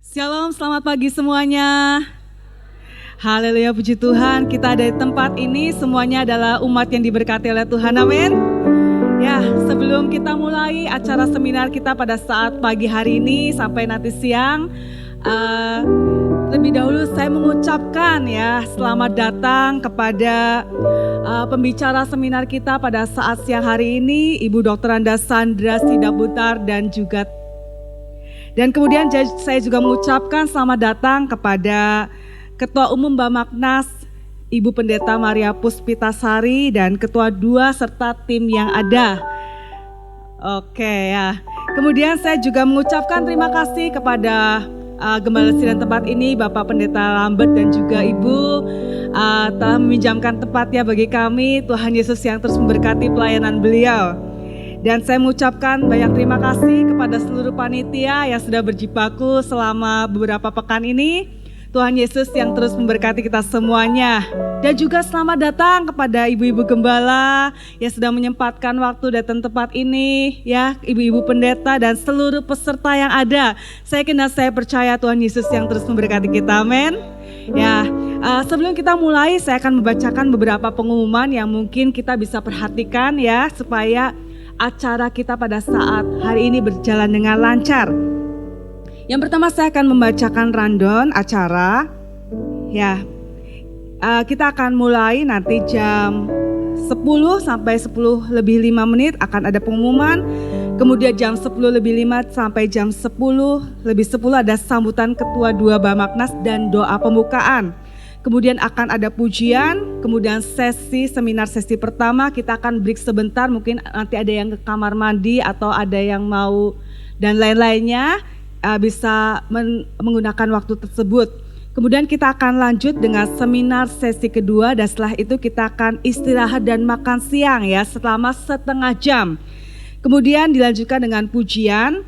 Shalom, selamat pagi semuanya. Haleluya, puji Tuhan, kita ada di tempat ini semuanya adalah umat yang diberkati oleh Tuhan, amin. Ya, sebelum kita mulai acara seminar kita pada saat pagi hari ini sampai nanti siang, lebih dahulu saya mengucapkan ya selamat datang kepada pembicara seminar kita pada saat siang hari ini, Ibu Dr. Anda Sandra Sidaputar dan kemudian saya juga mengucapkan selamat datang kepada Ketua Umum Bamaknas, Ibu Pendeta Maria Puspitasari dan Ketua 2 serta tim yang ada. Oke ya. Kemudian saya juga mengucapkan terima kasih kepada Gembala Sidang tempat ini, Bapak Pendeta Lambert dan juga Ibu telah meminjamkan tempatnya bagi kami. Tuhan Yesus yang terus memberkati pelayanan beliau. Dan saya mengucapkan banyak terima kasih kepada seluruh panitia yang sudah berjibaku selama beberapa pekan ini. Tuhan Yesus yang terus memberkati kita semuanya. Dan juga selamat datang kepada ibu-ibu gembala yang sudah menyempatkan waktu datang tempat ini, ya, ibu-ibu pendeta dan seluruh peserta yang ada. Saya percaya Tuhan Yesus yang terus memberkati kita, amin. Ya, sebelum kita mulai saya akan membacakan beberapa pengumuman yang mungkin kita bisa perhatikan ya, supaya acara kita pada saat hari ini berjalan dengan lancar. Yang pertama saya akan membacakan rundown acara. Ya, kita akan mulai nanti jam 10 sampai 10 lebih 5 menit akan ada pengumuman. Kemudian jam 10 lebih 5 sampai jam 10 lebih 10 ada sambutan Ketua 2 Bamaknas dan doa pembukaan. Kemudian akan ada pujian, kemudian seminar sesi pertama kita akan break sebentar, mungkin nanti ada yang ke kamar mandi atau ada yang mau dan lain-lainnya bisa menggunakan waktu tersebut. Kemudian kita akan lanjut dengan seminar sesi kedua dan setelah itu kita akan istirahat dan makan siang ya selama setengah jam. Kemudian dilanjutkan dengan pujian.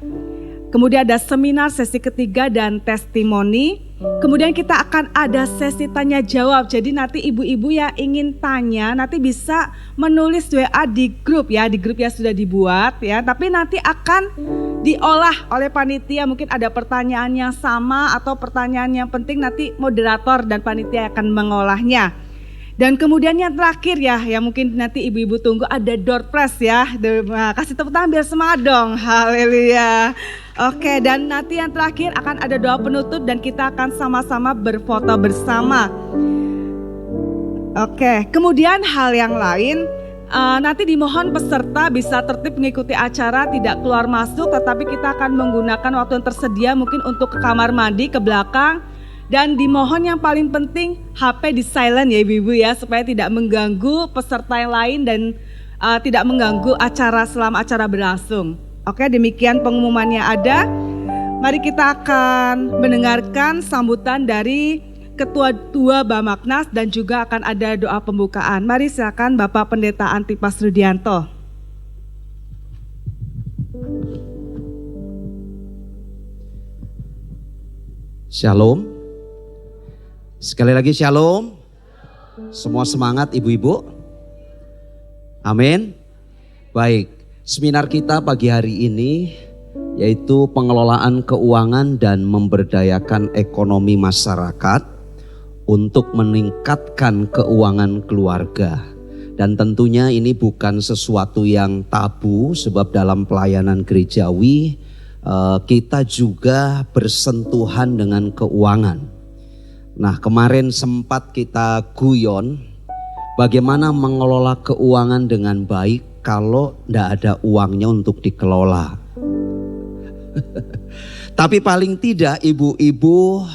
Kemudian ada seminar sesi ketiga dan testimoni. Kemudian kita akan ada sesi tanya jawab. Jadi nanti ibu-ibu yang ingin tanya nanti bisa menulis WA di grup ya. Di grup yang sudah dibuat ya. Tapi nanti akan diolah oleh panitia. Mungkin ada pertanyaan yang sama atau pertanyaan yang penting nanti moderator dan panitia akan mengolahnya. Dan kemudian yang terakhir ya, yang mungkin nanti ibu-ibu tunggu ada door prize ya. Kasih tepuk tangan biar semangat dong. Haleluya. Oke, dan nanti yang terakhir akan ada doa penutup dan kita akan sama-sama berfoto bersama. Oke, kemudian hal yang lain, nanti dimohon peserta bisa tertib mengikuti acara, tidak keluar masuk, tetapi kita akan menggunakan waktu yang tersedia mungkin untuk ke kamar mandi, ke belakang. Dan dimohon yang paling penting HP di silent ya ibu-ibu ya, supaya tidak mengganggu peserta yang lain dan tidak mengganggu acara selama acara berlangsung. Oke, demikian pengumumannya ada. Mari kita akan mendengarkan sambutan dari Ketua 2 Bamaknas dan juga akan ada doa pembukaan. Mari silakan Bapak Pendeta Antipas Rudianto. Shalom. Sekali lagi shalom. Semua semangat ibu-ibu. Amin. Baik, seminar kita pagi hari ini yaitu pengelolaan keuangan dan memberdayakan ekonomi masyarakat untuk meningkatkan keuangan keluarga. Dan tentunya ini bukan sesuatu yang tabu sebab dalam pelayanan gerejawi kita juga bersentuhan dengan keuangan. Nah, kemarin sempat kita guyon bagaimana mengelola keuangan dengan baik kalau tidak ada uangnya untuk dikelola. Tapi paling tidak ibu-ibu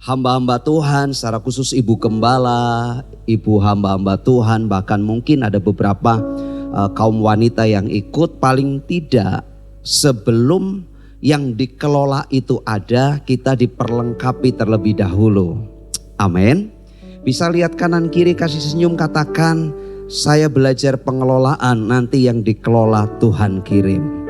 hamba-hamba Tuhan, secara khusus ibu gembala, ibu hamba-hamba Tuhan, bahkan mungkin ada beberapa kaum wanita yang ikut, paling tidak sebelum yang dikelola itu ada, kita diperlengkapi terlebih dahulu. Amin. Bisa lihat kanan kiri, kasih senyum, katakan saya belajar pengelolaan, nanti yang dikelola Tuhan kirim.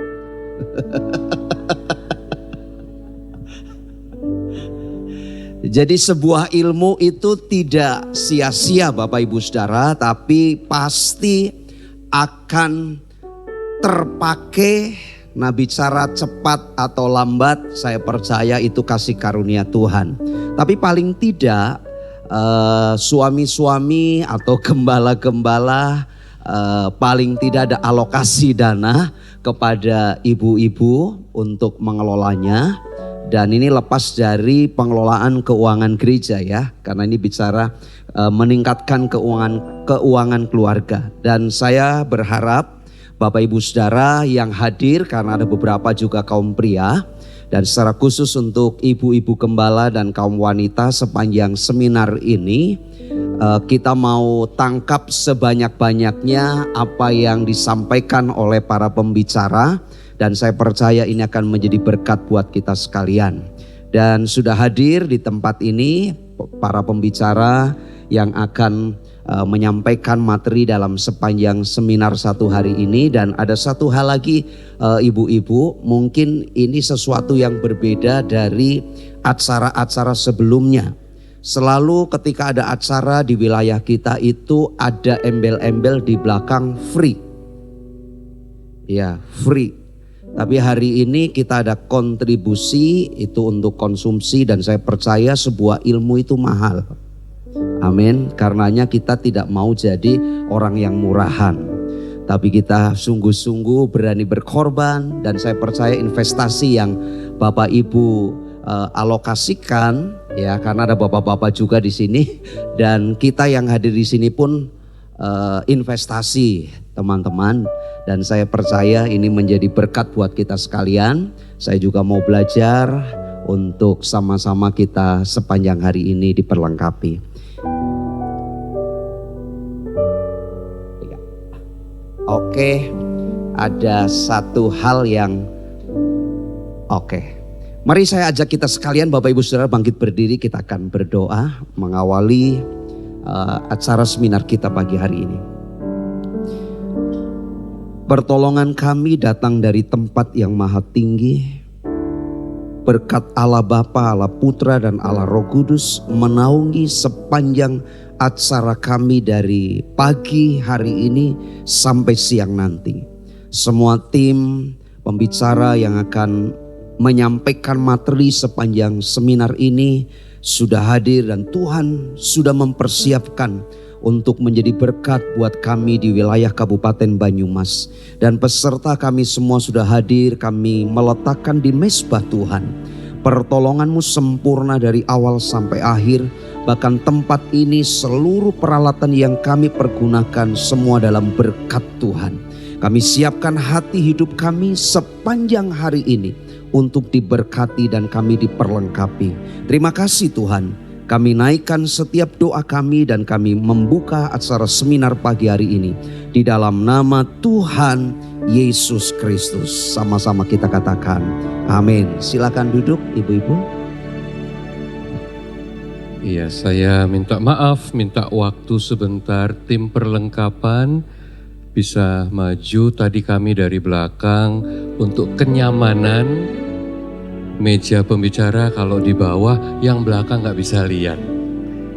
Jadi sebuah ilmu itu tidak sia-sia Bapak Ibu Saudara, tapi pasti akan terpakai Nah, bicara cepat atau lambat, saya percaya itu kasih karunia Tuhan. Tapi paling tidak suami-suami atau gembala-gembala paling tidak ada alokasi dana kepada ibu-ibu untuk mengelolanya. Dan ini lepas dari pengelolaan keuangan gereja ya, karena ini bicara meningkatkan keuangan keluarga. Dan saya berharap Bapak Ibu Saudara yang hadir, karena ada beberapa juga kaum pria, dan secara khusus untuk ibu-ibu gembala dan kaum wanita sepanjang seminar ini, kita mau tangkap sebanyak-banyaknya apa yang disampaikan oleh para pembicara. Dan saya percaya ini akan menjadi berkat buat kita sekalian. Dan sudah hadir di tempat ini para pembicara yang akan menyampaikan materi dalam sepanjang seminar satu hari ini. Dan ada satu hal lagi ibu-ibu, mungkin ini sesuatu yang berbeda dari acara-acara sebelumnya. Selalu ketika ada acara di wilayah kita itu ada embel-embel di belakang free. Ya, free. Tapi hari ini kita ada kontribusi itu untuk konsumsi, dan saya percaya sebuah ilmu itu mahal. Amin. Karenanya kita tidak mau jadi orang yang murahan, tapi kita sungguh-sungguh berani berkorban. Dan saya percaya investasi yang Bapak Ibu alokasikan ya, karena ada bapak-bapak juga di sini, dan kita yang hadir di sini pun investasi teman-teman. Dan saya percaya ini menjadi berkat buat kita sekalian. Saya juga mau belajar untuk sama-sama kita sepanjang hari ini diperlengkapi. Oke, ada satu hal yang mari saya ajak kita sekalian Bapak Ibu Saudara bangkit berdiri, kita akan berdoa mengawali acara seminar kita pagi hari ini. Pertolongan kami datang dari tempat yang maha tinggi. Berkat Allah Bapa, Allah Putra dan Allah Roh Kudus menaungi sepanjang acara kami dari pagi hari ini sampai siang nanti. Semua tim pembicara yang akan menyampaikan materi sepanjang seminar ini sudah hadir, dan Tuhan sudah mempersiapkan untuk menjadi berkat buat kami di wilayah Kabupaten Banyumas. Dan peserta kami semua sudah hadir, kami meletakkan di mezbah Tuhan. Pertolongan-Mu sempurna dari awal sampai akhir. Bahkan tempat ini seluruh peralatan yang kami pergunakan semua dalam berkat Tuhan. Kami siapkan hati hidup kami sepanjang hari ini untuk diberkati dan kami diperlengkapi. Terima kasih Tuhan. Kami naikkan setiap doa kami dan kami membuka acara seminar pagi hari ini di dalam nama Tuhan Yesus Kristus. Sama-sama kita katakan amin. Silakan duduk ibu-ibu. Iya, saya minta maaf, minta waktu sebentar. Tim perlengkapan bisa maju tadi kami dari belakang untuk kenyamanan. Meja pembicara kalau di bawah, yang belakang nggak bisa lihat.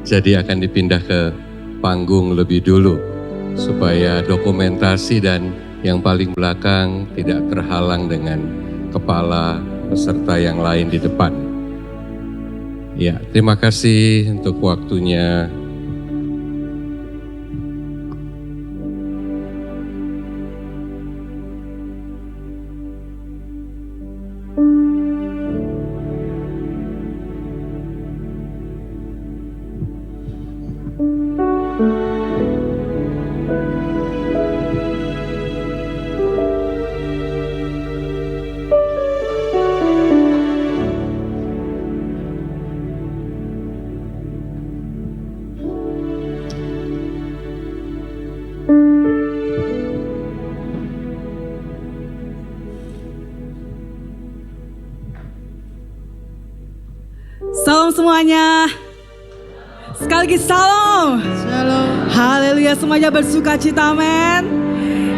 Jadi akan dipindah ke panggung lebih dulu supaya dokumentasi dan yang paling belakang tidak terhalang dengan kepala peserta yang lain di depan. Ya, terima kasih untuk waktunya. Salam semuanya. Sekali lagi salam. Shalom. Haleluya, semuanya bersuka cita, amin.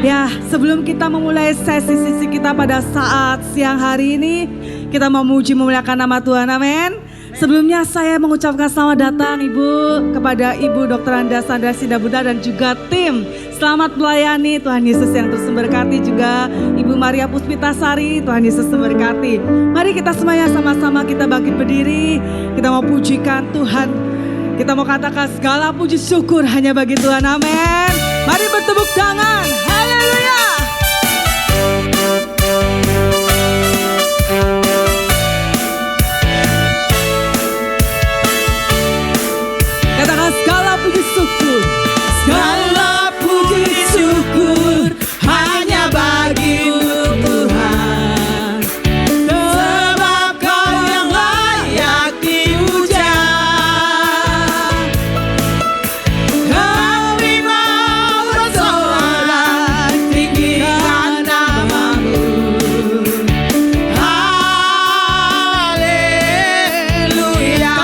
Ya, sebelum kita memulai sesi-sesi kita pada saat siang hari ini, kita memuji memuliakan nama Tuhan, amin. Sebelumnya saya mengucapkan selamat datang Ibu kepada Ibu Dr. Anda Sandra Sidabutar dan juga tim. Selamat melayani, Tuhan Yesus yang terus memberkati, juga Ibu Maria Puspitasari, Tuhan Yesus memberkati. Mari kita semuanya sama-sama kita bangkit berdiri, kita mau pujikan Tuhan. Kita mau katakan segala puji syukur hanya bagi Tuhan, amin. Mari bertepuk tangan, haleluya. Katakan segala puji syukur. Segala puji syukur hanya bagi-Mu Tuhan. Sebab Kau yang layak dipuja. Kami mau bersorak tinggikan nama-Mu. Haleluya.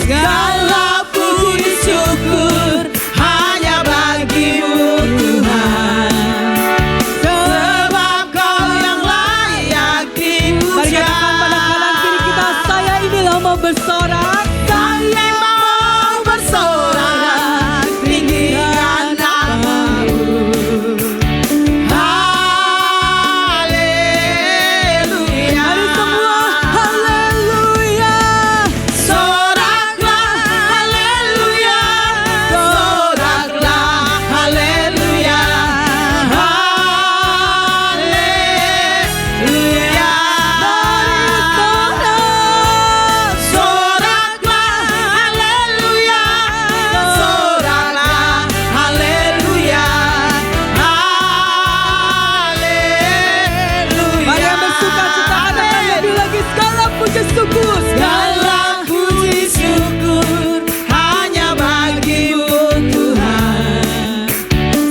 Segala puji syukur hanya bagi-Mu Tuhan. Sebab Kau yang layak dipuja. Mari katakan pada kanan kiri kita, saya inilah mau bersorak. Saya mau bersorak tinggikan nama-Mu. Haleluya. Mari semua haleluya. Soraklah haleluya. Soraklah haleluya. Haleluya. Soraklah haleluya. Soraklah haleluya. Haleluya. Mari yang bersuka cita katakan lebih lagi, segala puji syukur. Segala puji syukur hanya bagi-Mu Tuhan.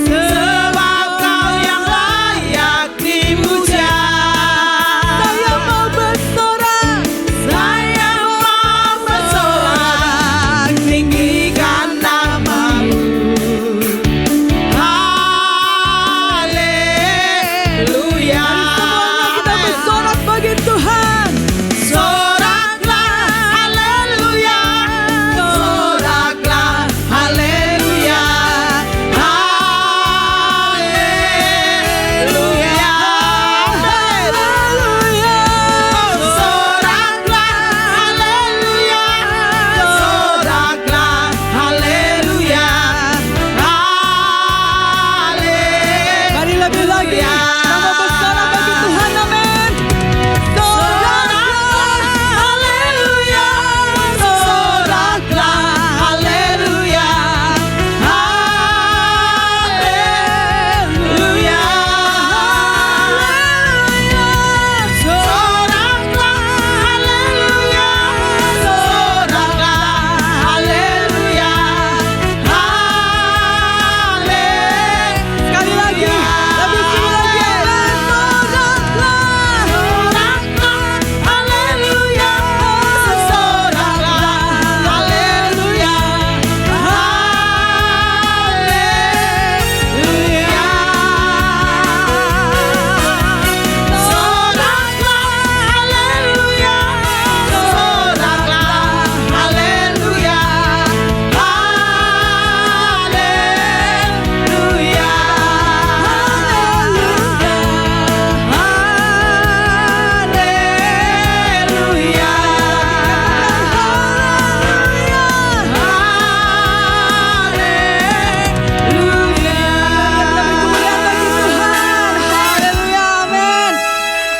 Sebab Kau yang layak dipuja. Saya mau bersorak. Saya mau bersorak tinggikan nama-Mu. Haleluya. Mari semuanya kita bersorak bagi Tuhan. Soraklah haleluya. Soraklah haleluya. Haleluya. Haleluya. Soraklah haleluya. Soraklah haleluya. Haleluya. Mari lebih lagi kita mau bersorak bagi Tuhan, amin. Soraklah haleluya. Soraklah haleluya. Haleluya. Soraklah haleluya. Soraklah haleluya. Sekali lagi, lebih tinggi lagi, amin. Soraklah haleluya. Soraklah haleluya. Haleluya. Soraklah haleluya. Soraklah haleluya. Haleluya.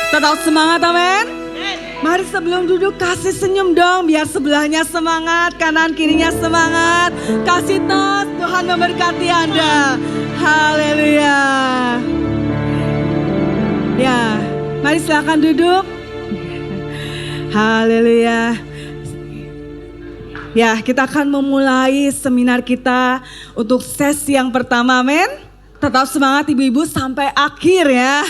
Tetap semangat, amin. Mari sebelum duduk kasih senyum dong, biar sebelahnya semangat, kanan kirinya semangat. Kasih tos, Tuhan memberkati Anda. Haleluya. Ya, mari silakan duduk. Haleluya. Ya, kita akan memulai seminar kita untuk sesi yang pertama, amin. Tetap semangat ibu-ibu sampai akhir ya.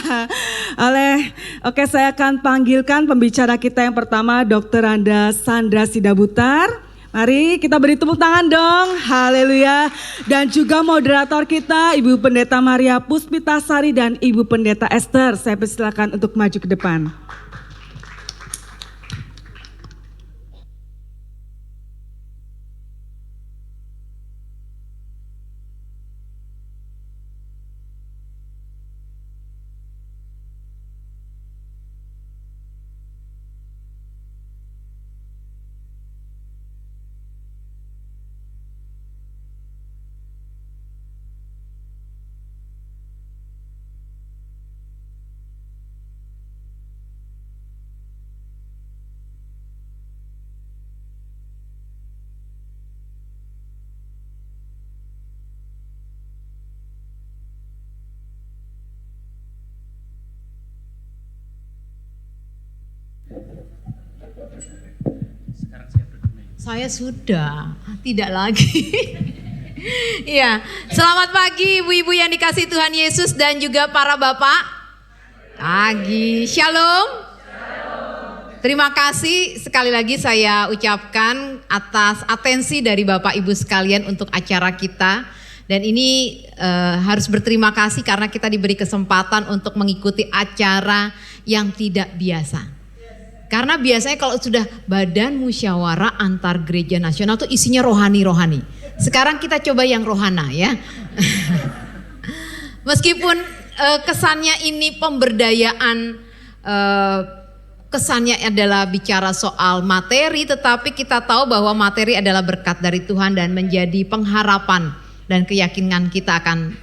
Oke, saya akan panggilkan pembicara kita yang pertama, Dr. Anda Sandra Sidabutar. Mari kita beri tepuk tangan dong, haleluya. Dan juga moderator kita, Ibu Pendeta Maria Puspitasari dan Ibu Pendeta Esther. Saya persilakan untuk maju ke depan. Saya sudah, tidak lagi. Iya, selamat pagi ibu-ibu yang dikasihi Tuhan Yesus dan juga para bapak. Pagi, shalom. Terima kasih sekali lagi saya ucapkan atas atensi dari Bapak Ibu sekalian untuk acara kita. Dan ini harus berterima kasih karena kita diberi kesempatan untuk mengikuti acara yang tidak biasa. Karena biasanya kalau sudah badan musyawarah antar gereja nasional tuh isinya rohani-rohani. Sekarang kita coba yang rohana ya. Meskipun kesannya ini pemberdayaan, kesannya adalah bicara soal materi, tetapi kita tahu bahwa materi adalah berkat dari Tuhan dan menjadi pengharapan dan keyakinan kita akan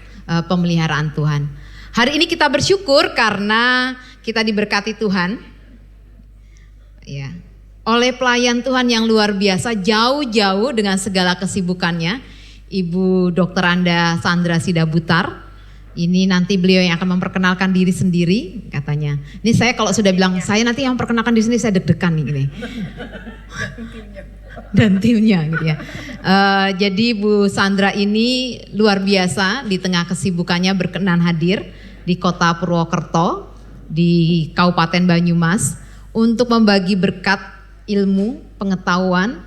pemeliharaan Tuhan. Hari ini kita bersyukur karena kita diberkati Tuhan. Ya, oleh pelayan Tuhan yang luar biasa, jauh-jauh dengan segala kesibukannya, Ibu Dr. Anda Sandra Sidabutar. Ini nanti beliau yang akan memperkenalkan diri sendiri katanya. Ini saya kalau sudah bilang saya nanti yang memperkenalkan diri sendiri saya deg-degan nih gini. Dan timnya gitu ya. Jadi Bu Sandra ini luar biasa di tengah kesibukannya berkenan hadir di Kota Purwokerto, di Kabupaten Banyumas, untuk membagi berkat ilmu, pengetahuan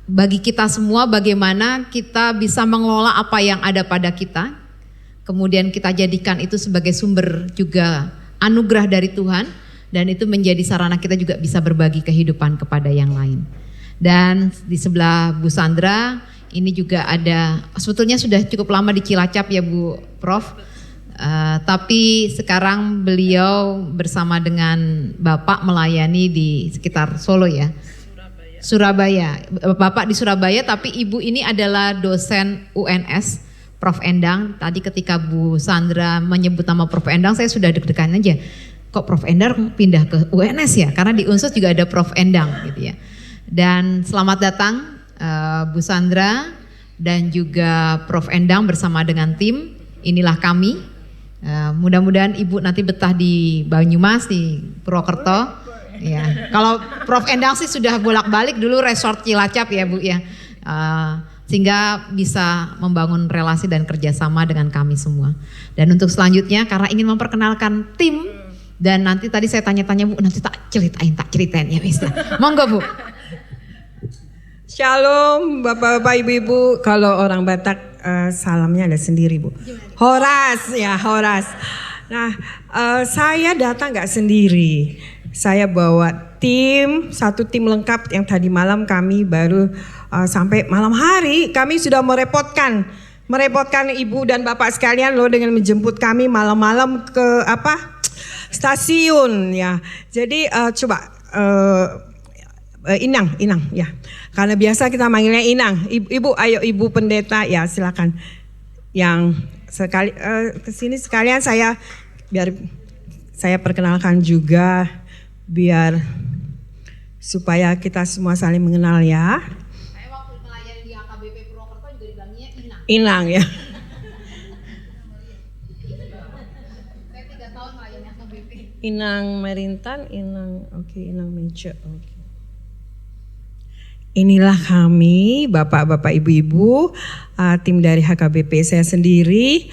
bagi kita semua, bagaimana kita bisa mengelola apa yang ada pada kita. Kemudian kita jadikan itu sebagai sumber juga anugerah dari Tuhan. Dan itu menjadi sarana kita juga bisa berbagi kehidupan kepada yang lain. Dan di sebelah Bu Sandra ini juga ada, sebetulnya sudah cukup lama di Cilacap ya Bu Prof. Tapi sekarang beliau bersama dengan Bapak melayani di sekitar Solo ya. Surabaya. Bapak di Surabaya, tapi Ibu ini adalah dosen UNS Prof Endang. Tadi ketika Bu Sandra menyebut nama Prof Endang saya sudah deg-degan aja. Kok Prof Endang pindah ke UNS ya? Karena di Unsur juga ada Prof Endang gitu ya. Dan selamat datang Bu Sandra dan juga Prof Endang bersama dengan tim. Inilah kami. Mudah-mudahan Ibu nanti betah di Banyumas, di Purwokerto. Ya, kalau Prof Endang sih sudah bolak-balik dulu resort Cilacap ya Bu ya. Sehingga bisa membangun relasi dan kerjasama dengan kami semua. Dan untuk selanjutnya karena ingin memperkenalkan tim dan nanti tadi saya tanya-tanya Bu, nanti tak ceritain ya Miss. Monggo Bu. Shalom Bapak-bapak Ibu-ibu, kalau orang Batak salamnya ada sendiri Bu. Horas ya, Horas. Nah saya datang gak sendiri, saya bawa tim, satu tim lengkap yang tadi malam kami baru sampai malam hari kami sudah merepotkan Ibu dan Bapak sekalian loh dengan menjemput kami malam-malam ke stasiun ya. Jadi coba Inang ya. Karena biasa kita manggilnya Inang. Ibu ayo Ibu Pendeta ya silakan. Yang sekali kesini sekalian biar saya perkenalkan juga biar supaya kita semua saling mengenal ya. Saya waktu melayani di HKBP Purwokerto juga dibilangnya Inang. Inang ya. Saya 3 tahun melayani HKBP. Inang Merintan, Inang Mece. Oke. Inilah kami, Bapak-bapak, Ibu-ibu, tim dari HKBP saya sendiri,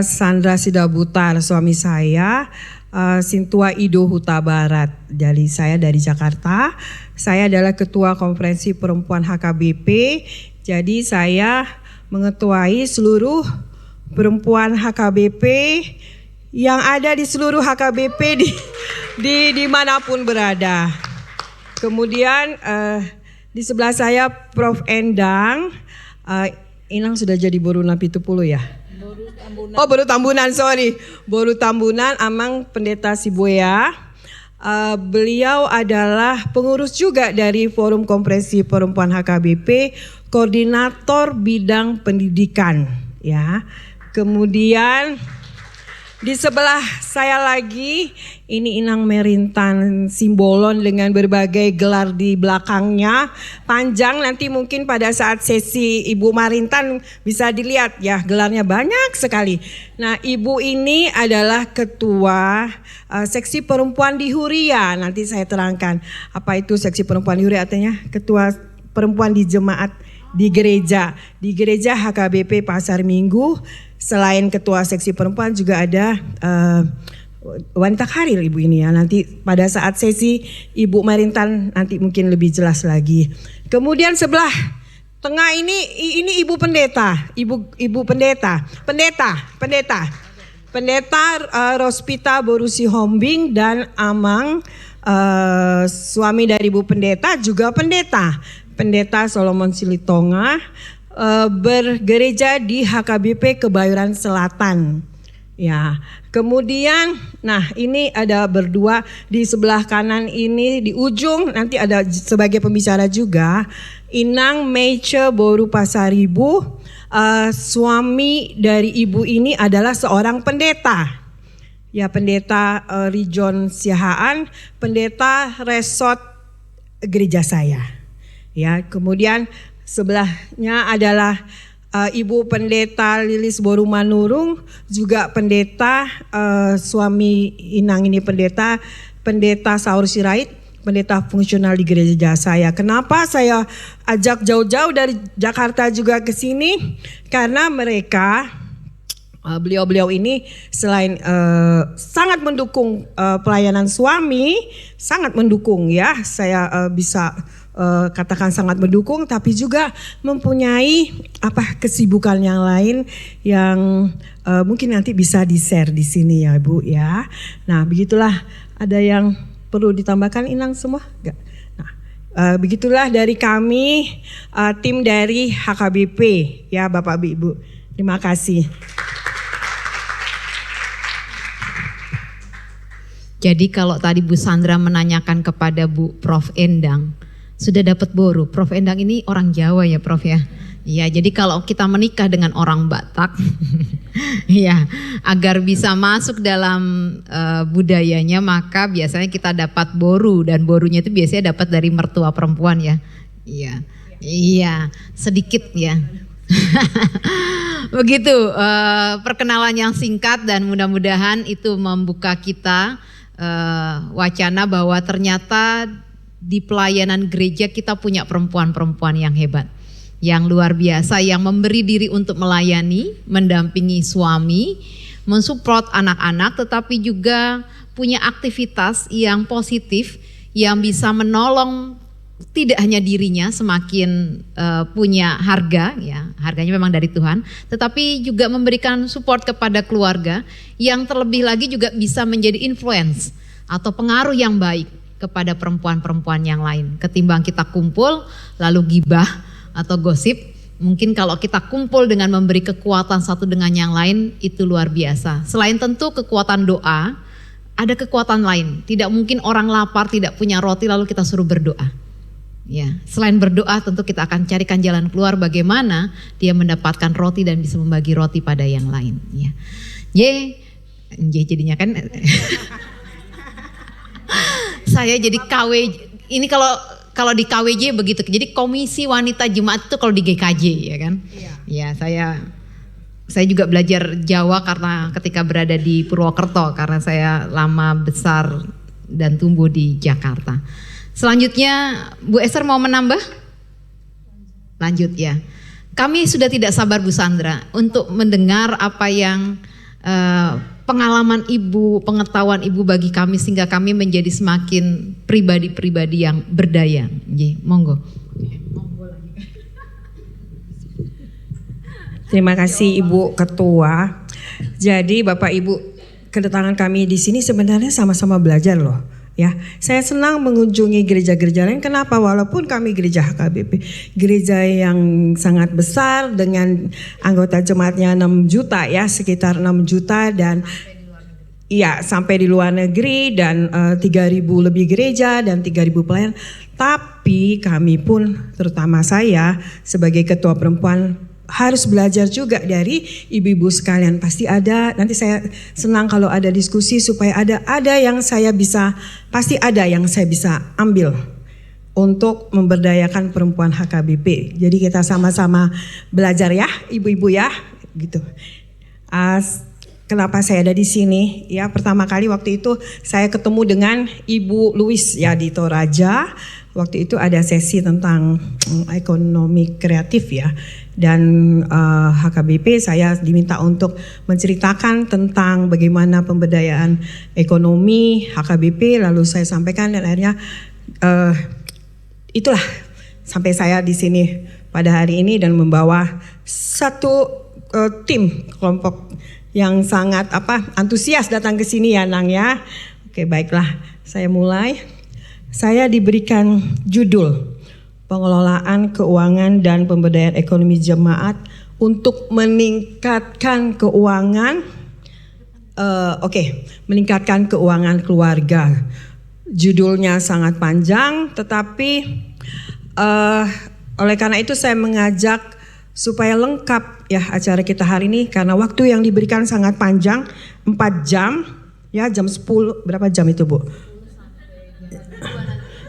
Sandra Sidabutar, suami saya, Sintua Ido Huta Barat. Jadi saya dari Jakarta, saya adalah Ketua Konferensi Perempuan HKBP, jadi saya mengetuai seluruh perempuan HKBP yang ada di seluruh HKBP di manapun berada. Kemudian di sebelah saya Prof Endang, Inang sudah jadi Boru Napitupulu ya? Boru Tambunan, sorry. Boru Tambunan, Amang Pendeta Siboya. Beliau adalah pengurus juga dari Forum Konferensi Perempuan HKBP, koordinator bidang pendidikan ya. Kemudian Di sebelah saya lagi, ini Inang Merintan Simbolon dengan berbagai gelar di belakangnya. Panjang, nanti mungkin pada saat sesi Ibu Marintan bisa dilihat ya, gelarnya banyak sekali. Nah, Ibu ini adalah ketua seksi perempuan di Huria. Nanti saya terangkan apa itu seksi perempuan di Huria, artinya ketua perempuan di jemaat di gereja HKBP Pasar Minggu. Selain ketua seksi perempuan juga ada wanita karir Ibu ini ya. Nanti pada saat sesi Ibu Marintan nanti mungkin lebih jelas lagi. Kemudian sebelah tengah ini Ibu Pendeta, Ibu Pendeta Rospita Borusi Hombing dan Amang, suami dari Ibu Pendeta juga Pendeta Solomon Silitonga, bergereja di HKBP Kebayoran Selatan. Ya, kemudian, nah ini ada berdua di sebelah kanan ini di ujung nanti ada sebagai pembicara juga Inang Meice Boru Pasaribu. Suami dari ibu ini adalah seorang pendeta. Ya, pendeta Region Siahaan, pendeta resort gereja saya. Ya, kemudian sebelahnya adalah Ibu Pendeta Lilis Boru Manurung, juga pendeta, suami Inang ini pendeta Saur Sirait, pendeta fungsional di gereja saya. Kenapa saya ajak jauh-jauh dari Jakarta juga ke sini? Karena mereka, beliau-beliau ini selain sangat mendukung pelayanan suami, sangat mendukung ya, saya bisa katakan sangat mendukung, tapi juga mempunyai kesibukan yang lain yang mungkin nanti bisa di-share di sini ya Bu ya. Nah, begitulah, ada yang perlu ditambahkan Inang semua? Enggak. Nah, begitulah dari kami tim dari HKBP ya Bapak Ibu. Terima kasih. Jadi kalau tadi Bu Sandra menanyakan kepada Bu Prof Endang, sudah dapat boru. Prof Endang ini orang Jawa ya Prof ya. Iya, jadi kalau kita menikah dengan orang Batak, ya agar bisa masuk dalam budayanya, maka biasanya kita dapat boru, dan borunya itu biasanya dapat dari mertua perempuan ya. Iya, sedikit ya. Begitu perkenalan yang singkat, dan mudah-mudahan itu membuka kita wacana bahwa ternyata di pelayanan gereja kita punya perempuan-perempuan yang hebat, yang luar biasa, yang memberi diri untuk melayani, mendampingi suami, mensupport anak-anak, tetapi juga punya aktivitas yang positif, yang bisa menolong tidak hanya dirinya semakin punya harga, ya harganya memang dari Tuhan, tetapi juga memberikan support kepada keluarga, yang terlebih lagi juga bisa menjadi influence atau pengaruh yang baik kepada perempuan-perempuan yang lain. Ketimbang kita kumpul lalu gibah atau gosip, mungkin kalau kita kumpul dengan memberi kekuatan satu dengan yang lain, itu luar biasa. Selain tentu kekuatan doa, ada kekuatan lain. Tidak mungkin orang lapar tidak punya roti lalu kita suruh berdoa. Ya, selain berdoa tentu kita akan carikan jalan keluar bagaimana dia mendapatkan roti dan bisa membagi roti pada yang lain. Ya, jadinya kan. Saya jadi KW, ini kalau di KWJ begitu. Jadi Komisi Wanita Jemaat itu kalau di GKJ ya kan. Ya, saya juga belajar Jawa karena ketika berada di Purwokerto, karena saya lama besar dan tumbuh di Jakarta. Selanjutnya Bu Esther mau menambah? Lanjut ya. Kami sudah tidak sabar Bu Sandra untuk mendengar apa yang pengalaman Ibu, pengetahuan Ibu bagi kami, sehingga kami menjadi semakin pribadi-pribadi yang berdaya. Monggo. Terima kasih Ibu Ketua. Jadi Bapak Ibu, kedatangan kami di sini sebenarnya sama-sama belajar loh. Ya, saya senang mengunjungi gereja-gereja lain. Kenapa? Walaupun kami gereja HKBP, gereja yang sangat besar dengan anggota jemaatnya 6 juta ya, sekitar 6 juta, dan iya sampai di luar negeri, dan 3.000 lebih gereja dan 3.000 pelayan. Tapi kami pun, terutama saya sebagai ketua perempuan, harus belajar juga dari ibu-ibu sekalian. Pasti ada, nanti saya senang kalau ada diskusi supaya ada yang saya bisa, pasti ada yang saya bisa ambil untuk memberdayakan perempuan HKBP. Jadi kita sama-sama belajar ya, ibu-ibu ya, gitu. Kenapa saya ada di sini? Ya, pertama kali waktu itu saya ketemu dengan Ibu Louis ya di Toraja. Waktu itu ada sesi tentang ekonomi kreatif ya. Dan HKBP saya diminta untuk menceritakan tentang bagaimana pemberdayaan ekonomi HKBP, lalu saya sampaikan dan akhirnya itulah sampai saya di sini pada hari ini dan membawa satu tim kelompok yang sangat antusias datang ke sini ya Nang ya. Oke, baiklah, saya mulai. Saya diberikan judul Pengelolaan Keuangan dan Pemberdayaan Ekonomi Jemaat untuk meningkatkan keuangan, meningkatkan keuangan keluarga. Judulnya sangat panjang, tetapi oleh karena itu saya mengajak supaya lengkap ya acara kita hari ini, karena waktu yang diberikan sangat panjang, 4 jam, ya jam 10, berapa jam itu Bu?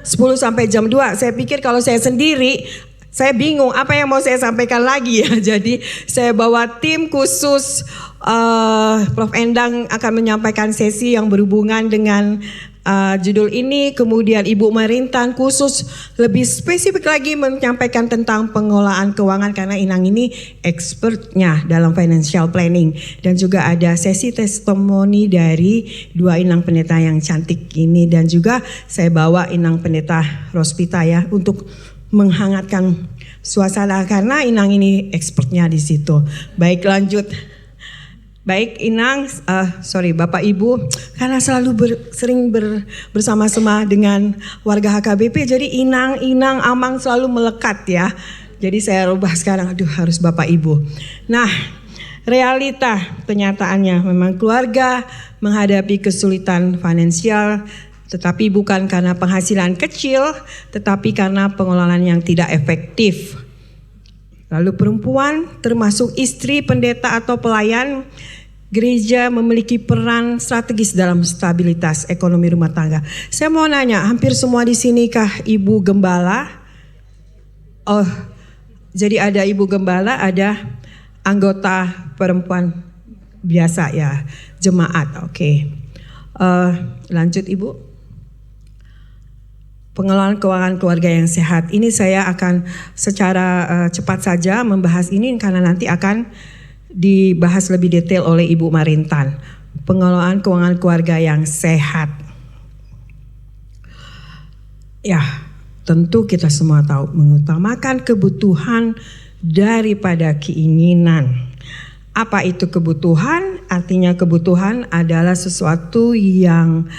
10 sampai jam 2. Saya pikir kalau saya sendiri, saya bingung apa yang mau saya sampaikan lagi ya. Jadi saya bawa tim khusus, Prof. Endang akan menyampaikan sesi yang berhubungan dengan judul ini. Kemudian Ibu Marintan khusus lebih spesifik lagi menyampaikan tentang pengelolaan keuangan karena Inang ini expertnya dalam financial planning. Dan juga ada sesi testimoni dari 2 Inang Pendeta yang cantik ini. Dan juga saya bawa Inang Pendeta Rospita ya untuk menghangatkan suasana karena Inang ini expertnya di situ. Baik, lanjut. Baik Inang, Bapak Ibu, karena selalu sering bersama-sama dengan warga HKBP, jadi Inang Amang selalu melekat ya. Jadi saya rubah sekarang, harus Bapak Ibu. Nah, realita kenyataannya memang keluarga menghadapi kesulitan finansial, tetapi bukan karena penghasilan kecil, tetapi karena pengelolaan yang tidak efektif. Lalu perempuan termasuk istri pendeta atau pelayan gereja memiliki peran strategis dalam stabilitas ekonomi rumah tangga. Saya mau nanya, hampir semua di sini kah Ibu Gembala? Oh, jadi ada Ibu Gembala, ada anggota perempuan biasa ya, jemaat. Oke. Lanjut Ibu. Pengelolaan keuangan keluarga yang sehat. Ini saya akan secara cepat saja membahas ini karena nanti akan dibahas lebih detail oleh Ibu Marintan. Pengelolaan keuangan keluarga yang sehat. Ya, tentu kita semua tahu mengutamakan kebutuhan daripada keinginan. Apa itu kebutuhan? Artinya kebutuhan adalah sesuatu yang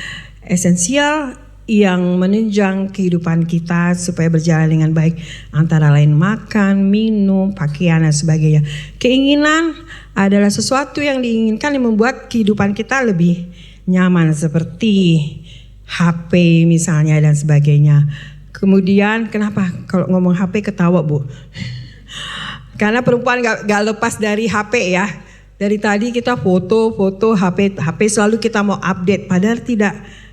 esensial yang menunjang kehidupan kita supaya berjalan dengan baik, antara lain makan, minum, pakaian dan sebagainya. Keinginan adalah sesuatu yang diinginkan yang membuat kehidupan kita lebih nyaman, seperti HP misalnya dan sebagainya. Kemudian kenapa kalau ngomong HP ketawa Bu? Karena perempuan gak lepas dari HP ya. Dari tadi kita foto HP selalu kita mau update, padahal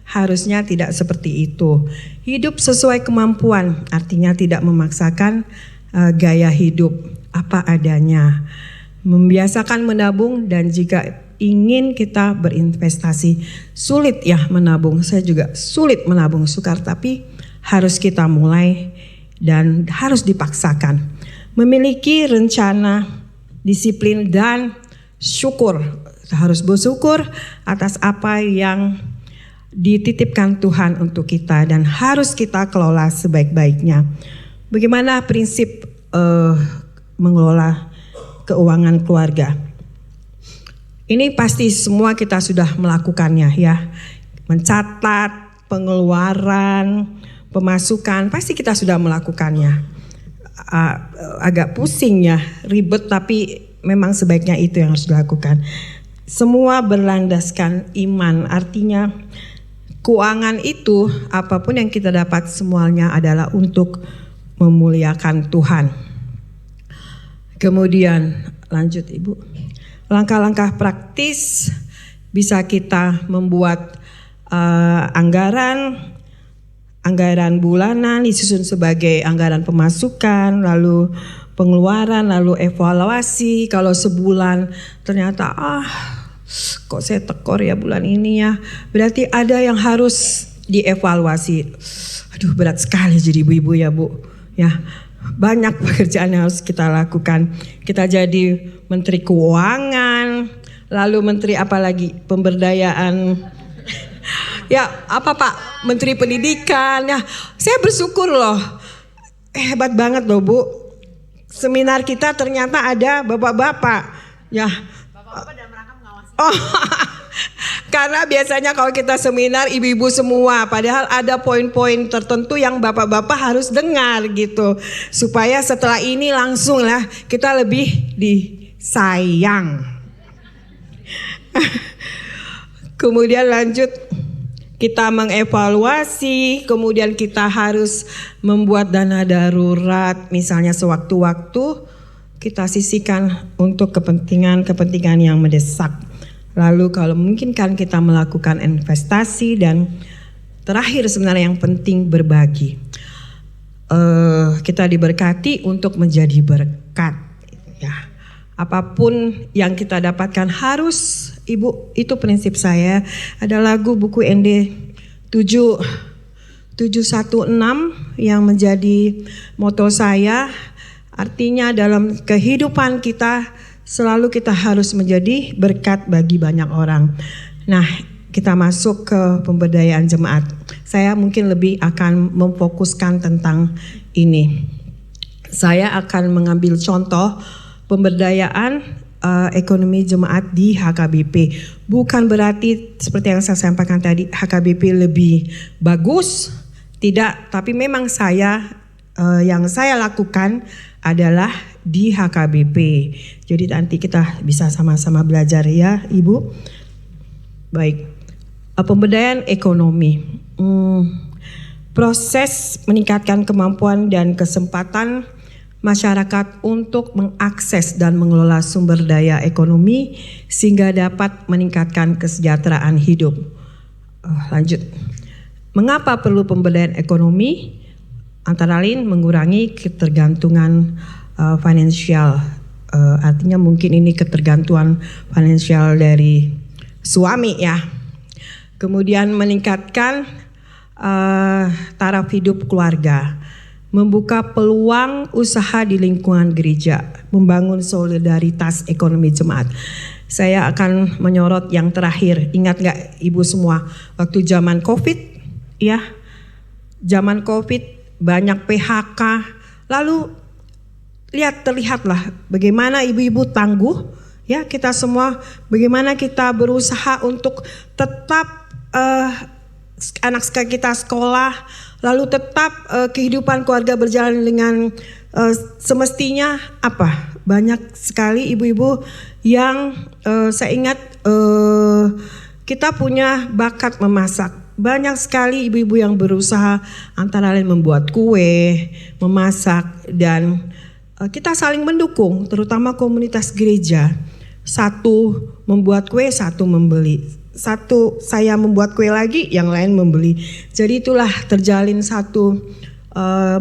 harusnya tidak seperti itu. Hidup sesuai kemampuan, artinya tidak memaksakan gaya hidup apa adanya. Membiasakan menabung, dan jika ingin kita berinvestasi, sulit ya menabung. Saya juga sulit menabung, sukar, tapi harus kita mulai dan harus dipaksakan. Memiliki rencana, disiplin dan syukur. Kita harus bersyukur atas apa yang dititipkan Tuhan untuk kita dan harus kita kelola sebaik-baiknya. Bagaimana prinsip mengelola keuangan keluarga? Ini pasti semua kita sudah melakukannya ya. Mencatat pengeluaran, pemasukan, pasti kita sudah melakukannya. Agak pusing ya, ribet, tapi memang sebaiknya itu yang harus dilakukan. Semua berlandaskan iman, artinya keuangan itu, apapun yang kita dapat, semuanya adalah untuk memuliakan Tuhan. Kemudian lanjut Ibu. Langkah-langkah praktis bisa kita membuat anggaran bulanan disusun sebagai anggaran pemasukan, lalu pengeluaran, lalu evaluasi. Kalau sebulan ternyata kok saya tekor ya bulan ini ya, berarti ada yang harus dievaluasi. Aduh, berat sekali jadi ibu-ibu ya Bu. Ya, banyak pekerjaan yang harus kita lakukan. Kita jadi Menteri Keuangan, lalu Menteri apa lagi? Pemberdayaan. Ya, apa Pak? Menteri Pendidikan. Ya, saya bersyukur loh. Hebat banget loh Bu. Seminar kita ternyata ada bapak-bapak. Ya. Bapak-bapak dalam rangka mengawasi. Oh. Karena biasanya kalau kita seminar ibu-ibu semua, padahal ada poin-poin tertentu yang bapak-bapak harus dengar gitu. Supaya setelah ini langsung lah kita lebih disayang. Kemudian lanjut, kita mengevaluasi, kemudian kita harus membuat dana darurat, misalnya sewaktu-waktu kita sisihkan untuk kepentingan yang mendesak. Lalu kalau memungkinkan kita melakukan investasi, dan terakhir sebenarnya yang penting berbagi. Kita diberkati untuk menjadi berkat. Ya, apapun yang kita dapatkan harus, Ibu, itu prinsip saya. Ada lagu buku ND 716 yang menjadi moto saya. Artinya dalam kehidupan kita selalu kita harus menjadi berkat bagi banyak orang. Nah, kita masuk ke pemberdayaan jemaat. Saya mungkin lebih akan memfokuskan tentang ini. Saya akan mengambil contoh pemberdayaan ekonomi jemaat di HKBP. Bukan berarti seperti yang saya sampaikan tadi HKBP lebih bagus, tidak. Tapi memang yang saya lakukan adalah di HKBP. Jadi nanti kita bisa sama-sama belajar ya Ibu. Baik, pemberdayaan ekonomi. Proses meningkatkan kemampuan dan kesempatan masyarakat untuk mengakses dan mengelola sumber daya ekonomi sehingga dapat meningkatkan kesejahteraan hidup. Lanjut. Mengapa perlu pemberdayaan ekonomi? Antara lain mengurangi ketergantungan finansial, artinya mungkin ini ketergantungan finansial dari suami ya. Kemudian meningkatkan taraf hidup keluarga, membuka peluang usaha di lingkungan gereja, membangun solidaritas ekonomi jemaat. Saya akan menyorot yang terakhir. Ingat gak Ibu semua, waktu zaman COVID ya, zaman COVID banyak PHK, lalu terlihatlah bagaimana ibu-ibu tangguh ya, kita semua bagaimana kita berusaha untuk tetap anak kita sekolah, lalu tetap kehidupan keluarga berjalan dengan semestinya. Banyak sekali ibu-ibu yang saya ingat kita punya bakat memasak. Banyak sekali ibu-ibu yang berusaha antara lain membuat kue, memasak, dan kita saling mendukung, terutama komunitas gereja. Satu membuat kue, satu membeli. Satu saya membuat kue lagi, yang lain membeli. Jadi itulah terjalin satu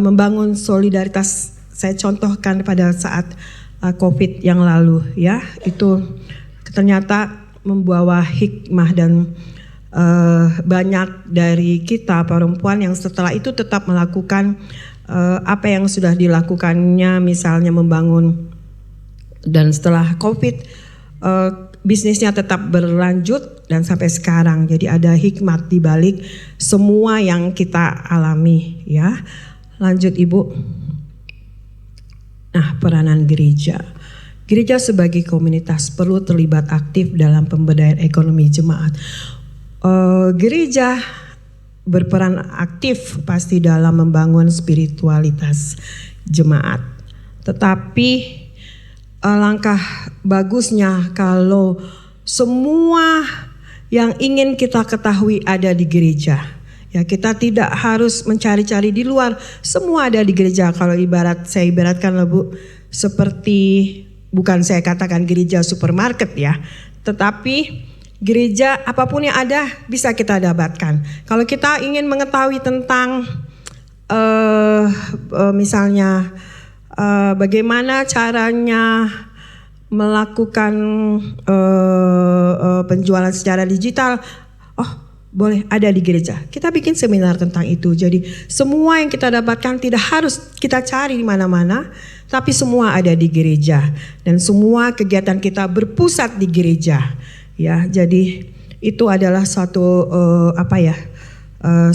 membangun solidaritas. Saya contohkan pada saat COVID yang lalu ya, itu ternyata membawa hikmah, dan banyak dari kita perempuan yang setelah itu tetap melakukan apa yang sudah dilakukannya, misalnya membangun, dan setelah COVID bisnisnya tetap berlanjut dan sampai sekarang. Jadi ada hikmat di balik semua yang kita alami ya. Lanjut Ibu. Nah, peranan gereja. Gereja sebagai komunitas perlu terlibat aktif dalam pemberdayaan ekonomi jemaat. Gereja berperan aktif pasti dalam membangun spiritualitas jemaat. Tetapi langkah bagusnya kalau semua yang ingin kita ketahui ada di gereja. Ya, kita tidak harus mencari-cari di luar, semua ada di gereja. Kalau saya ibaratkan lah Bu, seperti, bukan saya katakan gereja supermarket ya, tetapi gereja apapun yang ada bisa kita dapatkan. Kalau kita ingin mengetahui tentang misalnya bagaimana caranya melakukan penjualan secara digital, oh boleh ada di gereja. Kita bikin seminar tentang itu. Jadi semua yang kita dapatkan tidak harus kita cari di mana-mana, tapi semua ada di gereja dan semua kegiatan kita berpusat di gereja. Ya, jadi itu adalah suatu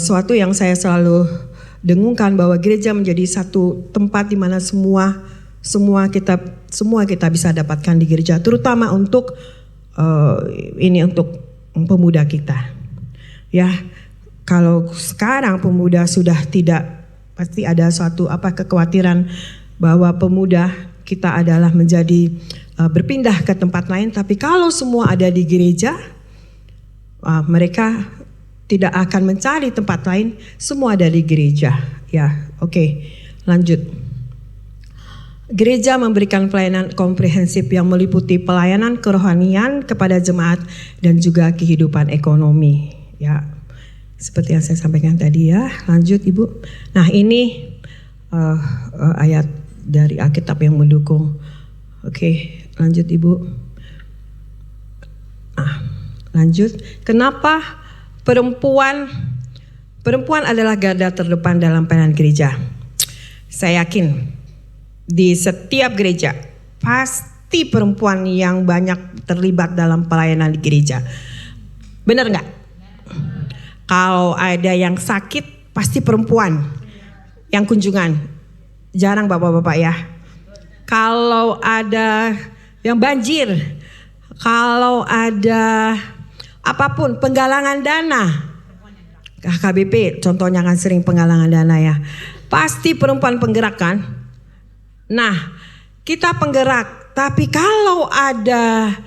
suatu yang saya selalu dengungkan, bahwa gereja menjadi satu tempat di mana semua kita bisa dapatkan di gereja, terutama untuk untuk pemuda kita. Ya, kalau sekarang pemuda sudah tidak, pasti ada suatu kekhawatiran bahwa pemuda kita adalah menjadi berpindah ke tempat lain. Tapi kalau semua ada di gereja, mereka tidak akan mencari tempat lain, semua ada di gereja. Ya, oke, lanjut. Gereja memberikan pelayanan komprehensif yang meliputi pelayanan kerohanian kepada jemaat dan juga kehidupan ekonomi. Ya, seperti yang saya sampaikan tadi ya. Lanjut Ibu. Nah ini ayat dari Alkitab yang mendukung. Oke, lanjut Ibu. Lanjut. Kenapa perempuan adalah garda terdepan dalam pelayanan gereja? Saya yakin di setiap gereja pasti perempuan yang banyak terlibat dalam pelayanan di gereja. Benar nggak? Kalau ada yang sakit pasti perempuan yang kunjungan. Jarang bapak-bapak ya. Kalau ada yang banjir, kalau ada apapun penggalangan dana, HKBP contohnya kan sering penggalangan dana ya, pasti perempuan penggerak kan. Nah, kita penggerak, tapi kalau ada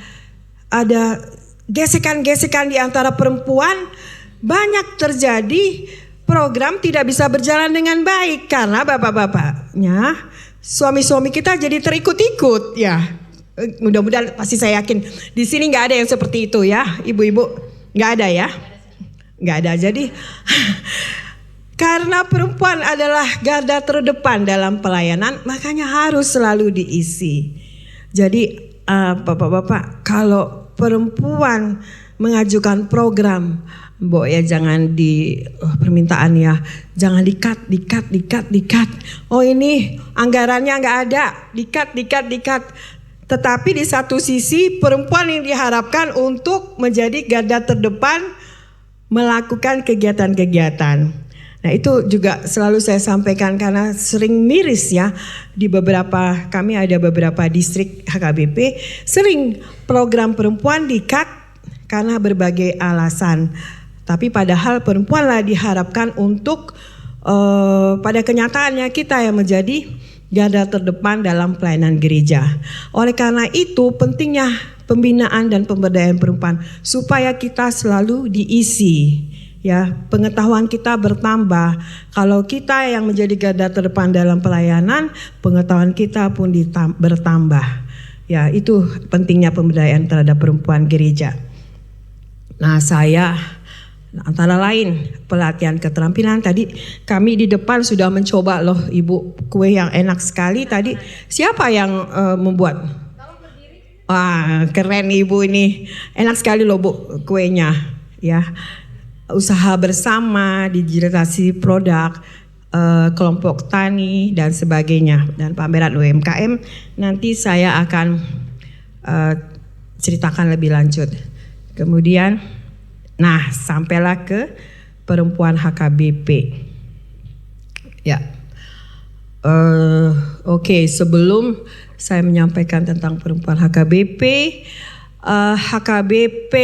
gesekan-gesekan di antara perempuan, banyak terjadi program tidak bisa berjalan dengan baik karena bapak-bapaknya, suami-suami kita jadi terikut-ikut ya. Mudah-mudahan, pasti saya yakin di sini nggak ada yang seperti itu ya, ibu-ibu, nggak ada ya, nggak ada. Jadi karena perempuan adalah garda terdepan dalam pelayanan, makanya harus selalu diisi. Jadi bapak-bapak, kalau perempuan mengajukan program, Mbok ya jangan di permintaan ya, jangan dikat. Oh ini anggarannya nggak ada, dikat. Tetapi di satu sisi perempuan yang diharapkan untuk menjadi garda terdepan melakukan kegiatan-kegiatan. Nah itu juga selalu saya sampaikan karena sering miris ya, kami ada beberapa distrik HKBP sering program perempuan di-cut karena berbagai alasan. Tapi padahal perempuanlah diharapkan untuk pada kenyataannya kita yang menjadi garda terdepan dalam pelayanan gereja. Oleh karena itu pentingnya pembinaan dan pemberdayaan perempuan supaya kita selalu diisi. Ya, pengetahuan kita bertambah. Kalau kita yang menjadi garda terdepan dalam pelayanan, pengetahuan kita pun bertambah. Ya, itu pentingnya pemberdayaan terhadap perempuan gereja. Nah, saya antara lain pelatihan keterampilan tadi kami di depan sudah mencoba loh Ibu, kue yang enak sekali tadi. Siapa yang membuat? Wah, keren Ibu ini. Enak sekali loh Bu kuenya. Ya. Usaha bersama, digitalisasi produk, kelompok tani dan sebagainya, dan pameran UMKM nanti saya akan ceritakan lebih lanjut. Kemudian, nah sampailah ke perempuan HKBP. Ya, oke, sebelum saya menyampaikan tentang perempuan HKBP, HKBP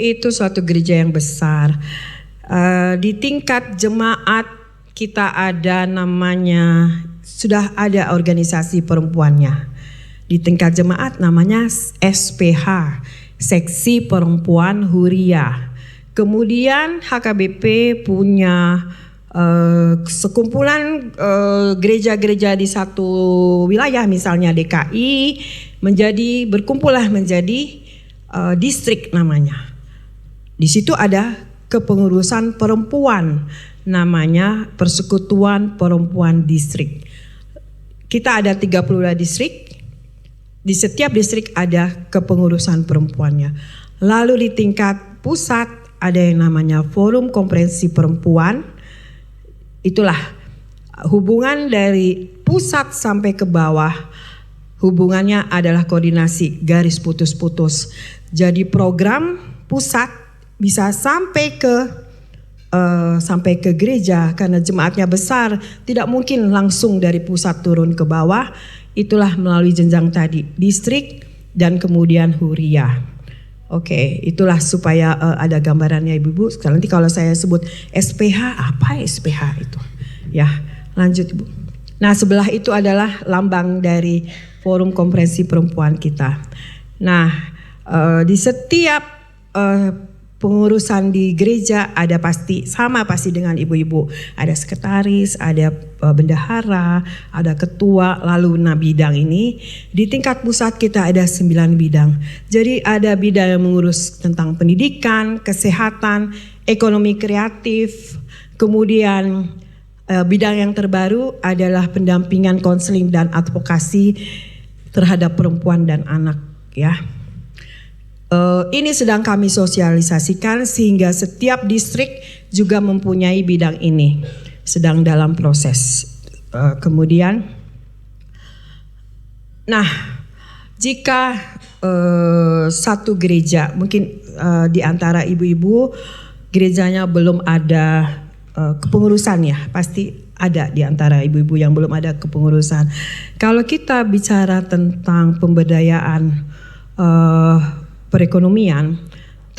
itu suatu gereja yang besar. Di tingkat jemaat kita ada namanya, sudah ada organisasi perempuannya. Di tingkat jemaat namanya SPH, Seksi Perempuan Huria. Kemudian HKBP punya sekumpulan gereja-gereja di satu wilayah, misalnya DKI, berkumpullah menjadi distrik namanya. Di situ ada kepengurusan perempuan, namanya Persekutuan Perempuan Distrik. Kita ada 32 distrik. Di setiap distrik ada kepengurusan perempuannya. Lalu di tingkat pusat ada yang namanya Forum Komprehensi Perempuan. Itulah hubungan dari pusat sampai ke bawah. Hubungannya adalah koordinasi, garis putus-putus. Jadi program pusat bisa sampai ke gereja, karena jemaatnya besar, tidak mungkin langsung dari pusat turun ke bawah. Itulah melalui jenjang tadi, distrik dan kemudian huriah. Oke, itulah supaya ada gambarannya Ibu-ibu. Sekarang nanti kalau saya sebut SPH, apa SPH itu? Ya, lanjut Ibu. Nah, sebelah itu adalah lambang dari Forum Komprehensi Perempuan kita. Nah, di setiap pengurusan di gereja ada pasti dengan ibu-ibu. Ada sekretaris, ada bendahara, ada ketua, lalu bidang ini. Di tingkat pusat kita ada 9 bidang. Jadi ada bidang yang mengurus tentang pendidikan, kesehatan, ekonomi kreatif, kemudian bidang yang terbaru adalah pendampingan, konseling dan advokasi terhadap perempuan dan anak, ya. Ini sedang kami sosialisasikan sehingga setiap distrik juga mempunyai bidang ini, sedang dalam proses. Kemudian, nah, jika satu gereja, mungkin di antara ibu-ibu gerejanya belum ada kepengurusan, ya, pasti ada di antara ibu-ibu yang belum ada kepengurusan. Kalau kita bicara tentang pemberdayaan perekonomian,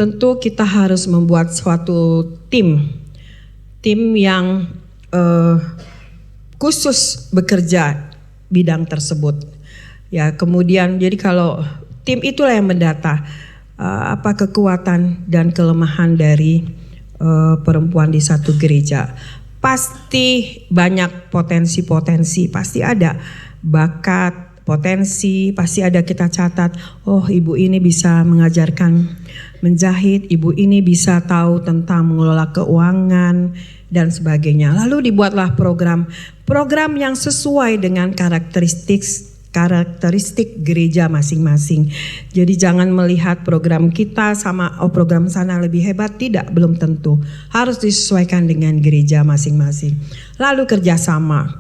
tentu kita harus membuat suatu tim yang khusus bekerja bidang tersebut. Ya, kemudian jadi kalau tim itulah yang mendata apa kekuatan dan kelemahan dari perempuan di satu gereja. Pasti banyak potensi-potensi, pasti ada bakat, potensi, pasti ada kita catat. Oh, ibu ini bisa mengajarkan menjahit, ibu ini bisa tahu tentang mengelola keuangan dan sebagainya. Lalu dibuatlah program yang sesuai dengan karakteristik gereja masing-masing. Jadi jangan melihat program kita sama program sana lebih hebat, tidak, belum tentu. Harus disesuaikan dengan gereja masing-masing. Lalu kerjasama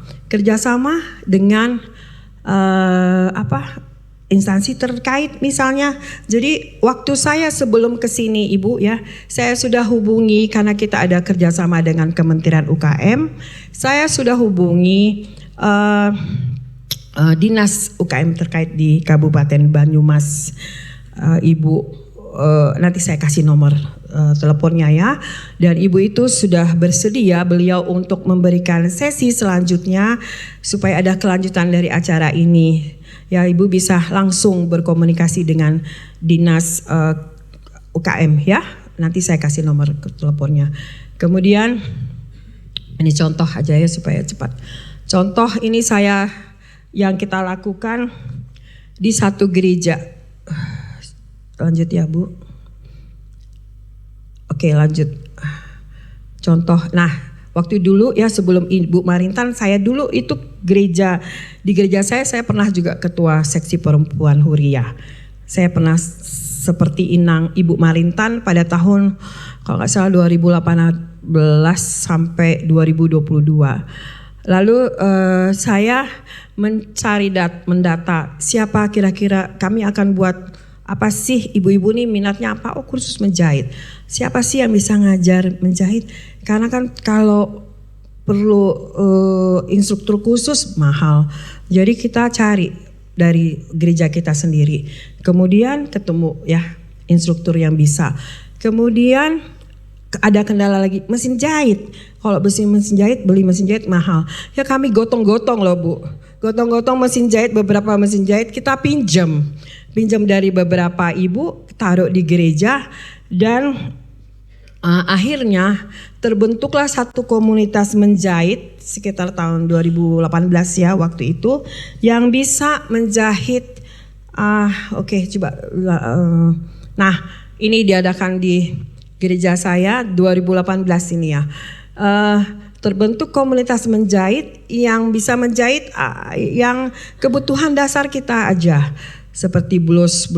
dengan instansi terkait misalnya. Jadi waktu saya sebelum ke sini Ibu, ya, saya sudah hubungi karena kita ada kerjasama dengan Kementerian UKM. Saya sudah hubungi dinas UKM terkait di Kabupaten Banyumas. Ibu, nanti saya kasih nomor teleponnya, ya. Dan ibu itu sudah bersedia beliau untuk memberikan sesi selanjutnya supaya ada kelanjutan dari acara ini. Ya, ibu bisa langsung berkomunikasi dengan dinas UKM, ya. Nanti saya kasih nomor teleponnya. Kemudian ini contoh aja ya supaya cepat. Contoh ini yang kita lakukan di satu gereja. Lanjut ya Bu. Oke, lanjut. Contoh, nah waktu dulu ya sebelum Ibu Marintan, saya dulu itu di gereja saya pernah juga ketua seksi perempuan huriah. Saya pernah seperti Inang Ibu Marintan pada tahun kalau nggak salah 2018 sampai 2022. Lalu saya mencari mendata siapa kira-kira kami akan buat apa sih, ibu-ibu nih minatnya apa? Oh, kursus menjahit. Siapa sih yang bisa ngajar menjahit? Karena kan kalau perlu instruktur khusus mahal. Jadi kita cari dari gereja kita sendiri. Kemudian ketemu ya instruktur yang bisa. Kemudian ada kendala lagi, mesin jahit. Kalau beli mesin jahit mahal. Ya kami gotong-gotong loh Bu. Gotong-gotong beberapa mesin jahit kita pinjam dari beberapa ibu, taruh di gereja dan akhirnya terbentuklah satu komunitas menjahit sekitar tahun 2018 ya waktu itu, yang bisa menjahit nah ini diadakan di gereja saya 2018 ini ya. Terbentuk komunitas menjahit yang bisa menjahit yang kebutuhan dasar kita aja, seperti blus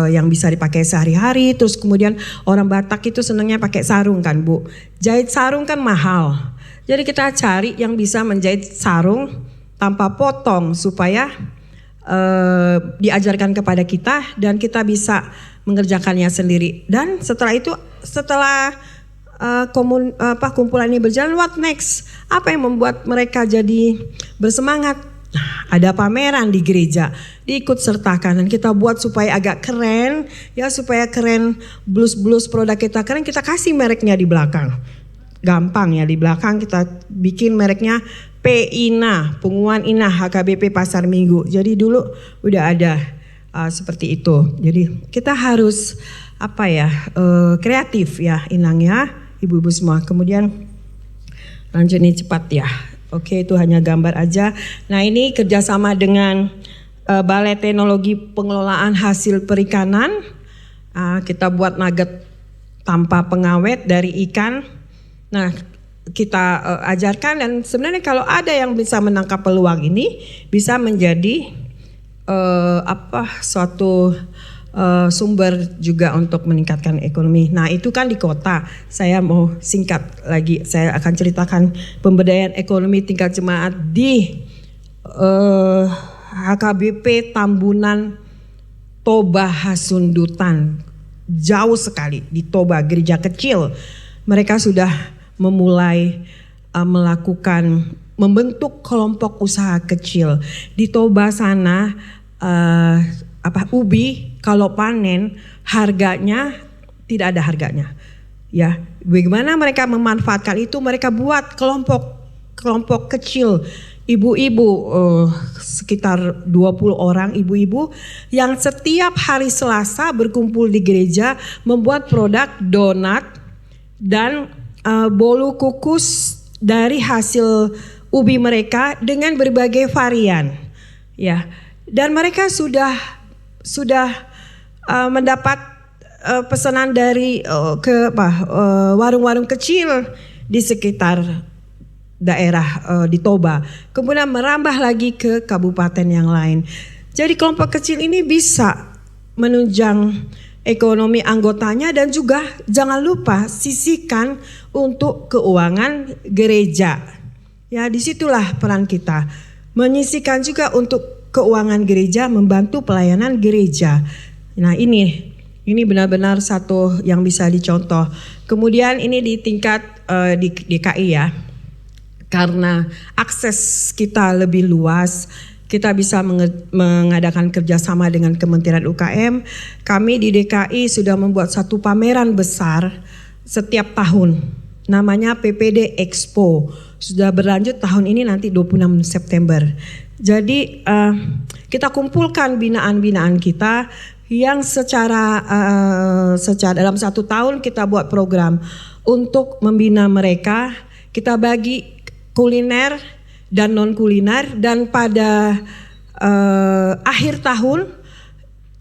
yang bisa dipakai sehari-hari. Terus kemudian orang Batak itu senangnya pakai sarung kan Bu, jahit sarung kan mahal, jadi kita cari yang bisa menjahit sarung tanpa potong supaya diajarkan kepada kita dan kita bisa mengerjakannya sendiri. Dan setelah kumpulan ini berjalan, what next? Apa yang membuat mereka jadi bersemangat? Ada pameran di gereja, diikut sertakan dan kita buat supaya agak keren ya, supaya keren, blus produk kita keren, kita kasih mereknya di belakang. Gampang ya, di belakang kita bikin mereknya PINA, Punguan Inah HKBP Pasar Minggu. Jadi dulu udah ada seperti itu. Jadi kita harus kreatif ya Inang ya, ibu-ibu semua. Kemudian lanjut nih cepat ya. Oke, itu hanya gambar aja. Nah ini kerjasama dengan Balai Teknologi Pengelolaan Hasil Perikanan. Kita buat nugget tanpa pengawet dari ikan. Nah kita ajarkan, dan sebenarnya kalau ada yang bisa menangkap peluang ini bisa menjadi suatu sumber juga untuk meningkatkan ekonomi. Nah itu kan di kota. Saya mau singkat lagi, saya akan ceritakan pemberdayaan ekonomi tingkat jemaat di HKBP Tambunan Toba Hasundutan. Jauh sekali di Toba, gereja kecil. Mereka sudah memulai membentuk kelompok usaha kecil. Di Toba sana ubi kalau panen harganya tidak ada harganya. Ya, bagaimana mereka memanfaatkan itu? Mereka buat kelompok kecil ibu-ibu, sekitar 20 orang ibu-ibu yang setiap hari Selasa berkumpul di gereja membuat produk donat dan bolu kukus dari hasil ubi mereka dengan berbagai varian. Ya, dan mereka sudah mendapat pesanan dari warung-warung kecil di sekitar daerah di Toba, kemudian merambah lagi ke kabupaten yang lain. Jadi kelompok kecil ini bisa menunjang ekonomi anggotanya, dan juga jangan lupa sisihkan untuk keuangan gereja. Ya, disitulah peran kita, menyisihkan juga untuk keuangan gereja, membantu pelayanan gereja. Nah ini benar-benar satu yang bisa dicontoh. Kemudian ini di tingkat di DKI ya, karena akses kita lebih luas, kita bisa mengadakan kerjasama dengan Kementerian UKM. Kami di DKI sudah membuat satu pameran besar setiap tahun, namanya PPD Expo. Sudah berlanjut tahun ini nanti 26 September. Jadi kita kumpulkan binaan-binaan kita yang secara dalam satu tahun kita buat program untuk membina mereka. Kita bagi kuliner dan non kuliner, dan pada akhir tahun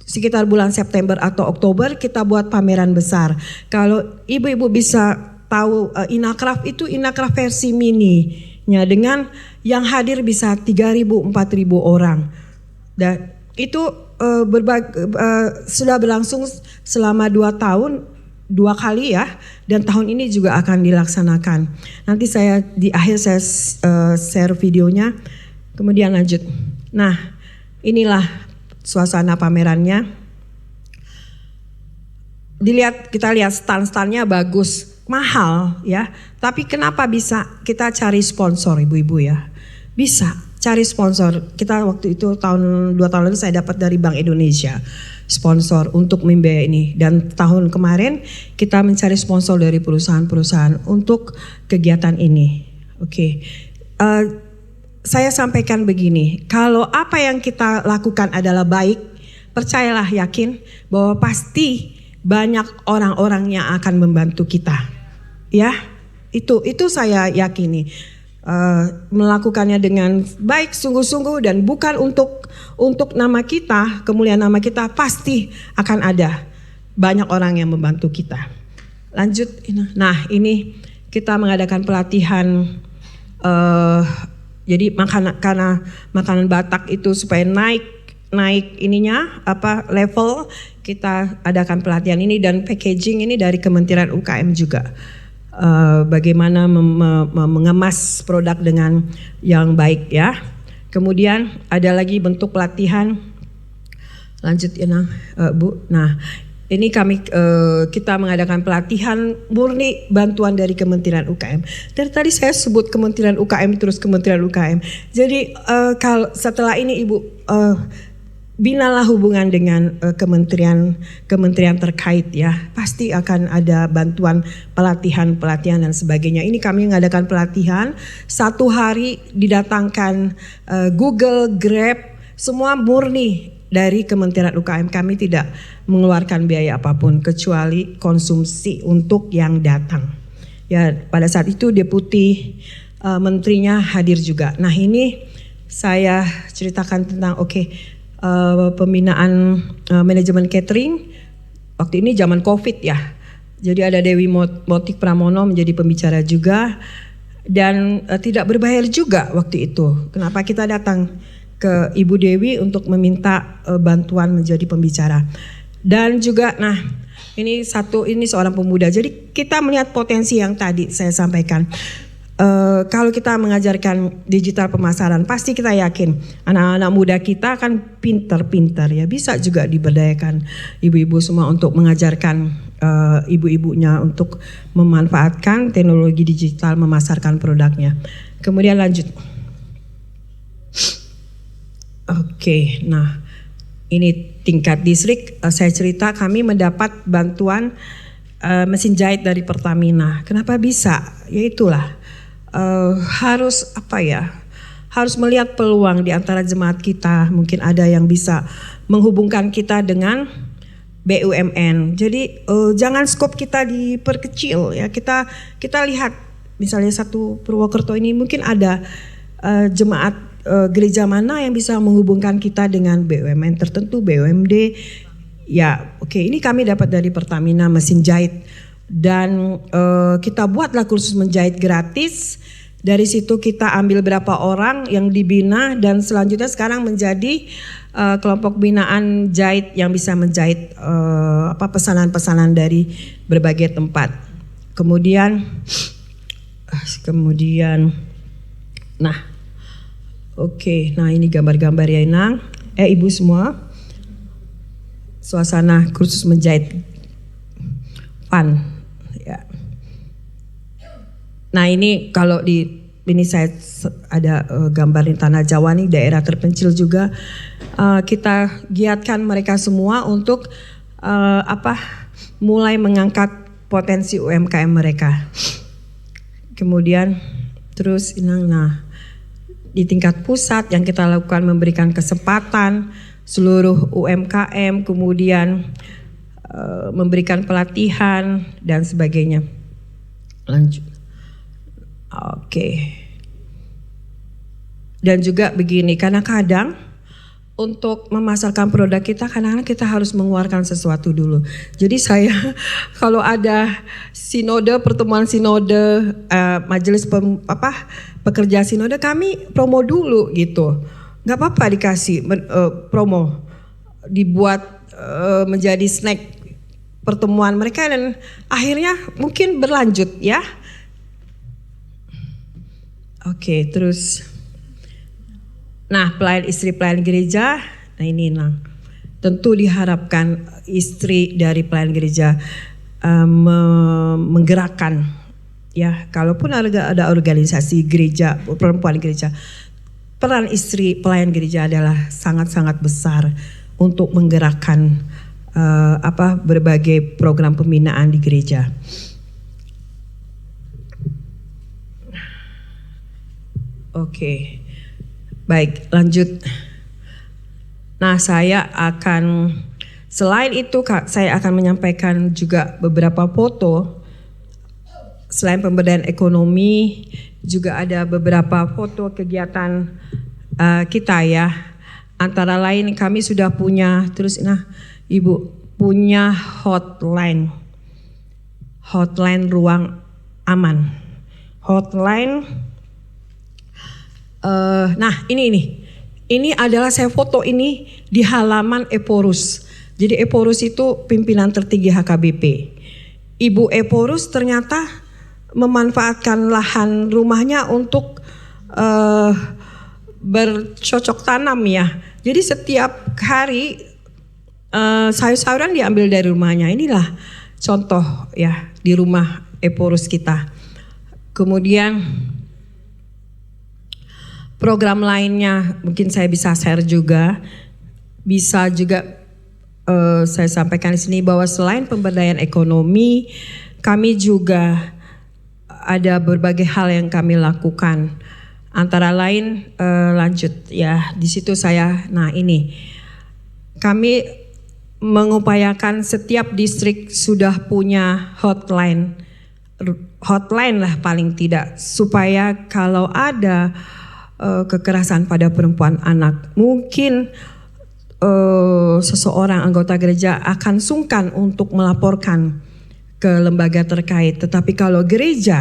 sekitar bulan September atau Oktober kita buat pameran besar. Kalau ibu-ibu bisa tahu Inakraft itu Inakraft versi mininya, dengan yang hadir bisa 3.000 4.000 orang. Dan itu sudah berlangsung selama 2 tahun, 2 kali ya, dan tahun ini juga akan dilaksanakan. Nanti saya di akhir saya share videonya, kemudian lanjut. Nah, inilah suasana pamerannya. Kita lihat stand-standnya bagus, mahal ya. Tapi kenapa bisa kita cari sponsor ibu-ibu ya? Bisa cari sponsor. Kita waktu itu 2 tahun lalu saya dapat dari Bank Indonesia sponsor untuk membiayai ini, dan tahun kemarin kita mencari sponsor dari perusahaan-perusahaan untuk kegiatan ini. Oke. Saya sampaikan begini, kalau apa yang kita lakukan adalah baik, percayalah, yakin bahwa pasti banyak orang-orang yang akan membantu kita. ya. Itu saya yakini. Melakukannya dengan baik, sungguh-sungguh, dan bukan untuk nama kita, kemuliaan nama kita, pasti akan ada banyak orang yang membantu kita. Lanjut. Nah, ini kita mengadakan pelatihan. Jadi karena makanan Batak itu supaya naik ininya level, kita adakan pelatihan ini, dan packaging ini dari Kementerian UKM juga. Bagaimana mengemas produk dengan yang baik, ya. Kemudian ada lagi bentuk pelatihan. Lanjut ya, Bu. Nah, ini kita mengadakan pelatihan murni bantuan dari Kementerian UKM. Dari tadi saya sebut Kementerian UKM terus Kementerian UKM. Jadi kalau setelah ini Ibu binalah hubungan dengan kementerian terkait, ya. Pasti akan ada bantuan pelatihan dan sebagainya. Ini kami mengadakan pelatihan 1 hari, didatangkan Google, Grab, semua murni dari Kementerian UKM. Kami tidak mengeluarkan biaya apapun kecuali konsumsi untuk yang datang. Ya, pada saat itu Deputi Menterinya hadir juga. Nah, ini saya ceritakan tentang pembinaan manajemen catering. Waktu ini zaman COVID, ya. Jadi ada Dewi Motik Pramono menjadi pembicara juga, dan tidak berbayar juga waktu itu. Kenapa kita datang ke Ibu Dewi untuk meminta bantuan menjadi pembicara. Dan juga ini seorang pemuda. Jadi kita melihat potensi yang tadi saya sampaikan. Kalau kita mengajarkan digital pemasaran, pasti kita yakin anak-anak muda kita kan pintar-pintar, ya, bisa juga diberdayakan ibu-ibu semua untuk mengajarkan ibu-ibunya untuk memanfaatkan teknologi digital memasarkan produknya. Kemudian lanjut. Oke, nah ini tingkat distrik. Saya cerita kami mendapat bantuan mesin jahit dari Pertamina. Kenapa bisa? Ya itulah. Harus melihat peluang di antara jemaat kita. Mungkin ada yang bisa menghubungkan kita dengan BUMN. Jadi jangan skop kita diperkecil, ya. Kita lihat misalnya satu Purwokerto ini mungkin ada jemaat gereja mana yang bisa menghubungkan kita dengan BUMN tertentu, BUMD. Ya, ini kami dapat dari Pertamina mesin jahit. Dan kita buatlah kursus menjahit gratis. Dari situ kita ambil berapa orang yang dibina, dan selanjutnya sekarang menjadi kelompok binaan jahit yang bisa menjahit pesanan-pesanan dari berbagai tempat. Kemudian nah ini gambar-gambar ya, Inang. Ibu semua, suasana kursus menjahit fun. Ya. Nah, ini kalau ini saya ada gambar di Tanah Jawa nih, daerah terpencil juga. Kita giatkan mereka semua untuk mulai mengangkat potensi UMKM mereka. Kemudian terus di tingkat pusat yang kita lakukan memberikan kesempatan seluruh UMKM, kemudian memberikan pelatihan dan sebagainya. Lanjut. Dan juga begini, karena kadang untuk memasarkan produk kita, kadang-kadang kita harus mengeluarkan sesuatu dulu. Jadi saya kalau ada pertemuan sinode, majelis pekerja sinode, kami promo dulu gitu. Gak apa-apa dikasih promo, dibuat menjadi snack pertemuan mereka, dan akhirnya mungkin berlanjut, ya. Terus istri pelayan gereja. Nah, ini tentu diharapkan istri dari pelayan gereja menggerakkan, ya, kalaupun ada organisasi gereja, perempuan gereja, peran istri pelayan gereja adalah sangat-sangat besar untuk menggerakkan berbagai program pembinaan di gereja. Baik, lanjut. Nah, selain itu saya akan menyampaikan juga beberapa foto. selain pemberdayaan ekonomi juga ada beberapa foto kegiatan kita ya. Antara lain kami sudah punya Ibu punya hotline ruang aman. Hotline ini adalah saya foto ini di halaman Eporus. Jadi Eporus itu pimpinan tertinggi HKBP. Ibu Eporus ternyata memanfaatkan lahan rumahnya untuk bercocok tanam ya. Jadi setiap hari sayur-sayuran diambil dari rumahnya. Inilah contoh ya di rumah Eporus kita. Kemudian program lainnya mungkin saya bisa share juga. Bisa juga saya sampaikan di sini bahwa selain pemberdayaan ekonomi, kami juga ada berbagai hal yang kami lakukan. Antara lain lanjut ya di situ kami mengupayakan setiap distrik sudah punya hotline lah paling tidak, supaya kalau ada kekerasan pada perempuan anak, mungkin seseorang anggota gereja akan sungkan untuk melaporkan ke lembaga terkait. Tetapi kalau gereja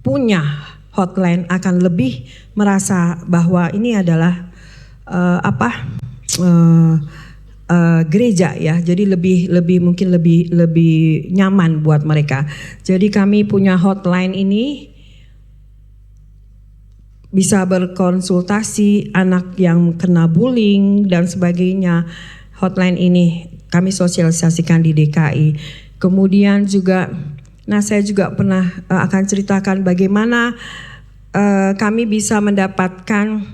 punya hotline akan lebih merasa bahwa ini adalah gereja ya, jadi mungkin lebih nyaman buat mereka. Jadi kami punya hotline ini, bisa berkonsultasi anak yang kena bullying dan sebagainya. Hotline ini kami sosialisasikan di DKI. Kemudian juga, saya juga pernah akan ceritakan bagaimana kami bisa mendapatkan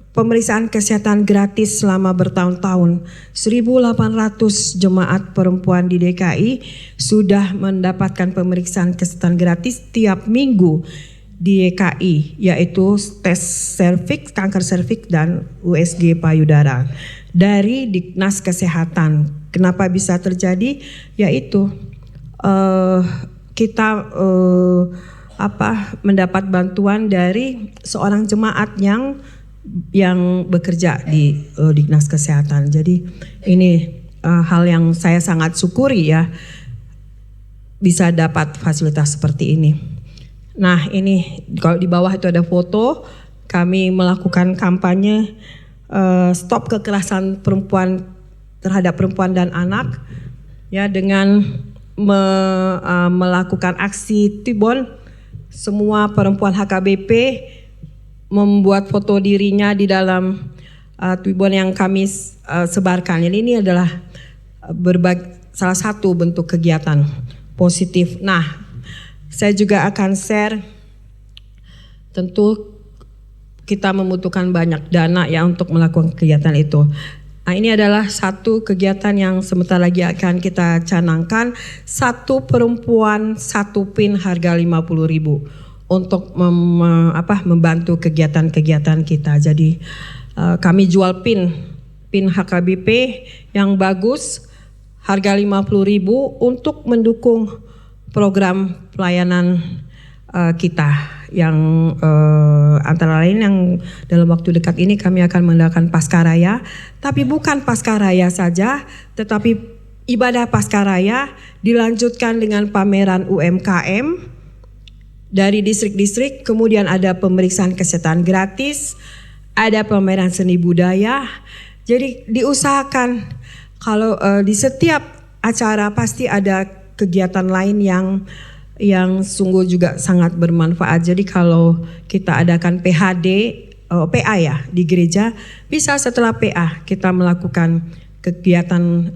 pemeriksaan kesehatan gratis selama bertahun-tahun. 1.800 jemaat perempuan di DKI sudah mendapatkan pemeriksaan kesehatan gratis tiap minggu di DKI, yaitu tes serviks, kanker serviks dan USG payudara dari Dinas Kesehatan. Kenapa bisa terjadi? Yaitu kita mendapat bantuan dari seorang jemaat yang bekerja di Dinas Kesehatan. Jadi ini hal yang saya sangat syukuri ya, bisa dapat fasilitas seperti ini. Nah ini kalau di bawah itu ada foto kami melakukan kampanye stop kekerasan perempuan terhadap perempuan dan anak ya, dengan melakukan aksi Tibon. Semua perempuan HKBP membuat foto dirinya di dalam Tibon yang kami sebarkan. Jadi ini adalah salah satu bentuk kegiatan positif. Nah, saya juga akan share, tentu kita membutuhkan banyak dana ya untuk melakukan kegiatan itu. Nah, ini adalah satu kegiatan yang sebentar lagi akan kita canangkan, 1 perempuan 1 pin harga 50.000 untuk membantu kegiatan-kegiatan kita. Jadi kami jual pin HKBP yang bagus harga 50.000 untuk mendukung program pelayanan kita yang antara lain yang dalam waktu dekat ini kami akan mengadakan Paskaraya, tapi bukan Paskaraya saja, tetapi ibadah Paskaraya dilanjutkan dengan pameran UMKM dari distrik-distrik, kemudian ada pemeriksaan kesehatan gratis, ada pameran seni budaya. Jadi diusahakan kalau di setiap acara pasti ada kegiatan lain yang sungguh juga sangat bermanfaat. Jadi kalau kita adakan PA ya di gereja, bisa setelah PA kita melakukan kegiatan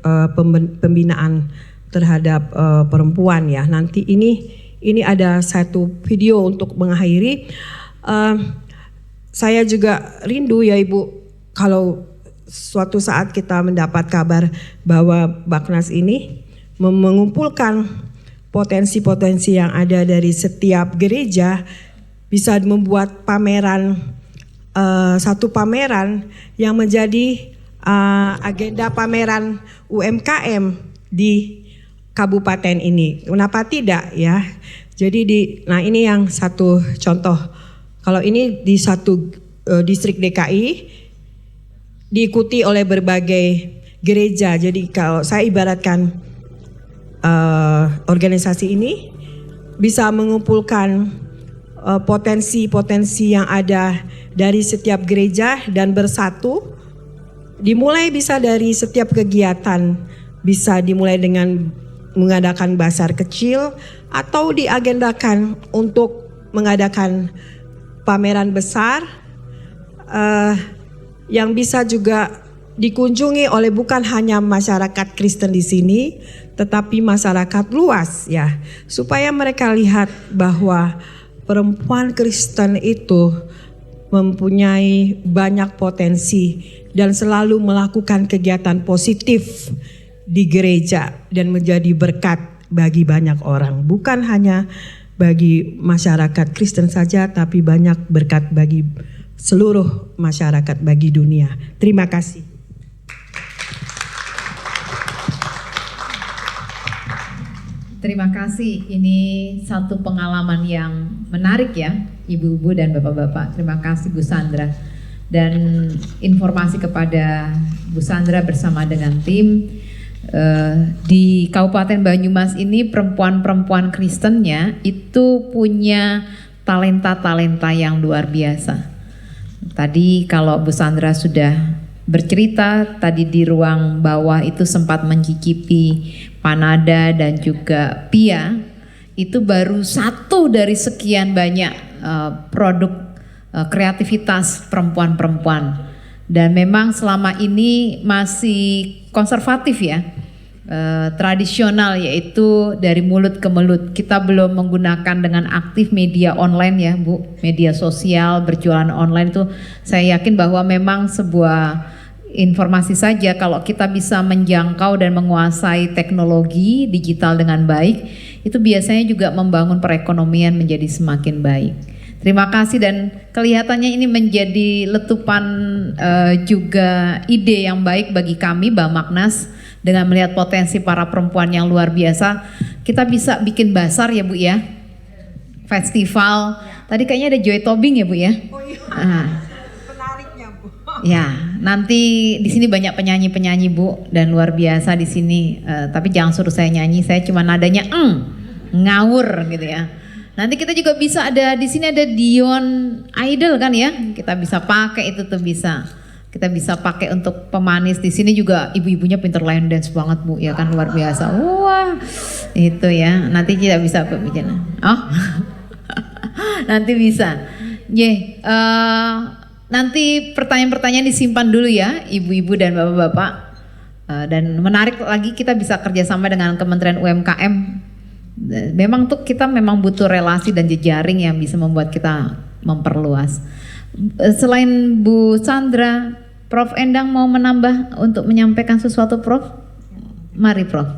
pembinaan terhadap perempuan ya. Nanti ini ada satu video untuk mengakhiri. Saya juga rindu ya Ibu, kalau suatu saat kita mendapat kabar bahwa Baknas ini mengumpulkan potensi-potensi yang ada dari setiap gereja, bisa membuat pameran, satu pameran yang menjadi agenda pameran UMKM di kabupaten ini. Kenapa tidak ya? Jadi nah ini yang satu contoh. Kalau ini di satu distrik DKI diikuti oleh berbagai gereja. Jadi kalau saya ibaratkan organisasi ini bisa mengumpulkan potensi-potensi yang ada dari setiap gereja dan bersatu. Dimulai bisa dari setiap kegiatan, bisa dimulai dengan mengadakan basar kecil atau diagendakan untuk mengadakan pameran besar yang bisa juga dikunjungi oleh bukan hanya masyarakat Kristen di sini, tetapi masyarakat luas ya, supaya mereka lihat bahwa perempuan Kristen itu mempunyai banyak potensi dan selalu melakukan kegiatan positif di gereja dan menjadi berkat bagi banyak orang, bukan hanya bagi masyarakat Kristen saja, tapi banyak berkat bagi seluruh masyarakat, bagi dunia. Terima kasih. Terima kasih. Ini satu pengalaman yang menarik ya, ibu-ibu dan bapak-bapak. Terima kasih Bu Sandra. Dan informasi kepada Bu Sandra bersama dengan tim. Di Kabupaten Banyumas ini perempuan-perempuan Kristennya itu punya talenta-talenta yang luar biasa. Tadi kalau Bu Sandra sudah bercerita, tadi di ruang bawah itu sempat mencicipi panada dan juga pia. Itu baru satu dari sekian banyak produk kreativitas perempuan-perempuan. Dan memang selama ini masih konservatif ya, tradisional, yaitu dari mulut ke mulut. Kita belum menggunakan dengan aktif media online ya Bu, media sosial, berjualan online itu saya yakin bahwa memang sebuah informasi saja kalau kita bisa menjangkau dan menguasai teknologi digital dengan baik, itu biasanya juga membangun perekonomian menjadi semakin baik. Terima kasih, dan kelihatannya ini menjadi letupan juga ide yang baik bagi kami Bamaknas dengan melihat potensi para perempuan yang luar biasa. Kita bisa bikin basar ya Bu ya, festival. Tadi kayaknya ada Joy Tobing ya Bu ya. Oh iya. Penariknya Bu. Ya, nanti di sini banyak penyanyi-penyanyi Bu dan luar biasa di sini. Tapi jangan suruh saya nyanyi, saya cuma nadanya ngawur gitu ya. Nanti kita juga bisa ada di sini ada Dion Idol kan ya. Kita bisa pakai itu tuh bisa. Kita bisa pakai untuk pemanis. Di sini juga ibu-ibunya pinter line dance banget Bu ya kan, luar biasa. Wah, itu ya. Nanti kita bisa bicara. Oh. Nanti bisa. Nanti pertanyaan-pertanyaan disimpan dulu ya ibu-ibu dan bapak-bapak. Dan menarik lagi, kita bisa kerjasama dengan Kementerian UMKM. Memang tuh kita memang butuh relasi dan jejaring yang bisa membuat kita memperluas. Selain Bu Sandra, Prof Endang mau menambah untuk menyampaikan sesuatu Prof? Mari Prof.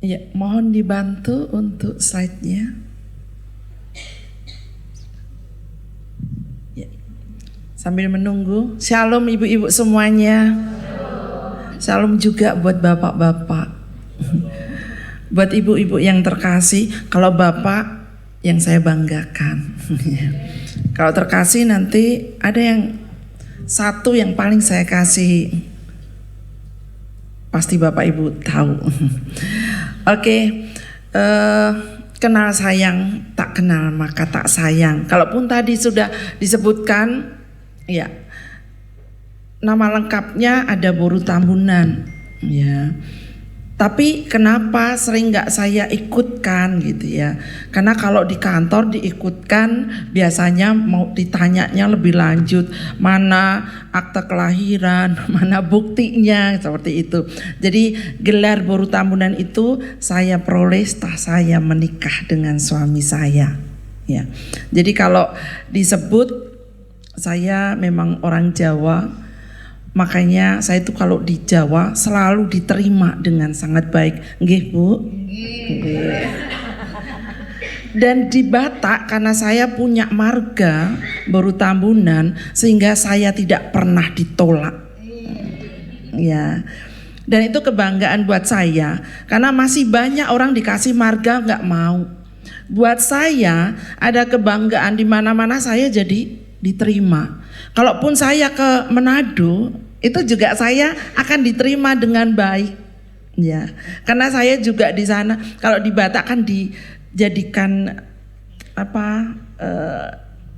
Ya, mohon dibantu untuk slide-nya. Sambil menunggu, shalom ibu-ibu semuanya. Shalom juga buat bapak-bapak. Buat ibu-ibu yang terkasih, kalau bapak yang saya banggakan. Kalau terkasih nanti ada yang satu yang paling saya kasih. Pasti bapak ibu tahu. Oke, kenal sayang, tak kenal maka tak sayang. Kalaupun tadi sudah disebutkan, ya, nama lengkapnya ada Boru Tambunan, ya. Tapi kenapa sering nggak saya ikutkan gitu ya? Karena kalau di kantor diikutkan biasanya mau ditanyanya lebih lanjut, mana akta kelahiran, mana buktinya, seperti itu. Jadi gelar Boru Tambunan itu saya peroleh setelah saya menikah dengan suami saya, ya. Jadi kalau disebut saya memang orang Jawa. Makanya saya itu kalau di Jawa selalu diterima dengan sangat baik. Nggih Bu? Nggih. Dan di Batak karena saya punya marga baru Tambunan sehingga saya tidak pernah ditolak. Ya. Dan itu kebanggaan buat saya karena masih banyak orang dikasih marga nggak mau. Buat saya ada kebanggaan di mana-mana saya jadi diterima. Kalaupun saya ke Manado itu juga saya akan diterima dengan baik. Ya. Karena saya juga di sana kalau di Batak kan dijadikan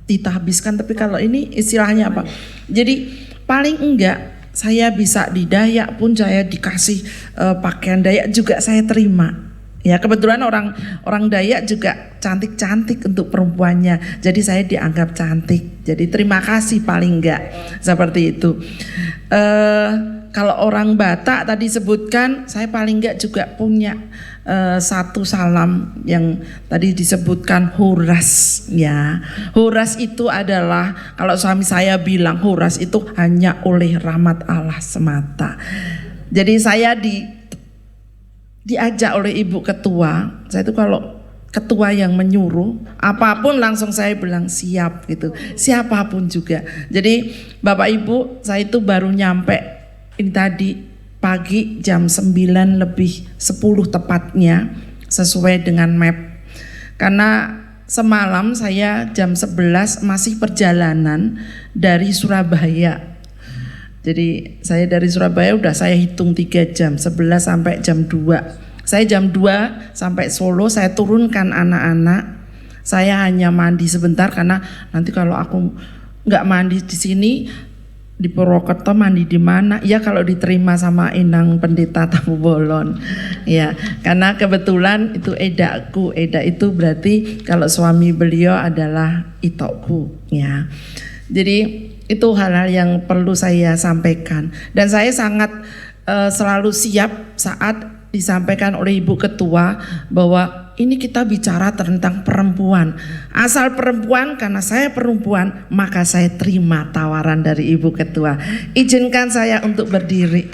ditahbiskan, tapi kalau ini istilahnya apa? Jadi paling enggak saya bisa di Dayak pun saya dikasih pakaian Dayak juga saya terima. Ya kebetulan orang Dayak juga cantik-cantik untuk perempuannya, jadi saya dianggap cantik. Jadi terima kasih paling enggak seperti itu. Kalau orang Batak tadi sebutkan, saya paling enggak juga punya satu salam yang tadi disebutkan huras. Ya, huras itu adalah kalau suami saya bilang huras itu hanya oleh rahmat Allah semata. Jadi saya diajak oleh ibu ketua, saya itu kalau ketua yang menyuruh apapun langsung saya bilang siap gitu, siapapun juga. Jadi Bapak Ibu, saya itu baru nyampe ini tadi pagi jam 9 lebih 10 tepatnya sesuai dengan map. Karena semalam saya jam 11 masih perjalanan dari Surabaya. Jadi saya dari Surabaya udah saya hitung 3 jam, 11 sampai jam 2. Saya jam 2 sampai Solo, saya turunkan anak-anak. Saya hanya mandi sebentar karena nanti kalau aku nggak mandi di sini di Purwokerto mandi di mana? Ya kalau diterima sama Inang Pendeta Tamu Bolon. Ya, karena kebetulan itu edaku. Eda itu berarti kalau suami beliau adalah itokku, ya. Jadi itu hal-hal yang perlu saya sampaikan dan saya sangat selalu siap saat disampaikan oleh Ibu Ketua bahwa ini kita bicara tentang perempuan. Asal perempuan, karena saya perempuan, maka saya terima tawaran dari Ibu Ketua. Izinkan saya untuk berdiri.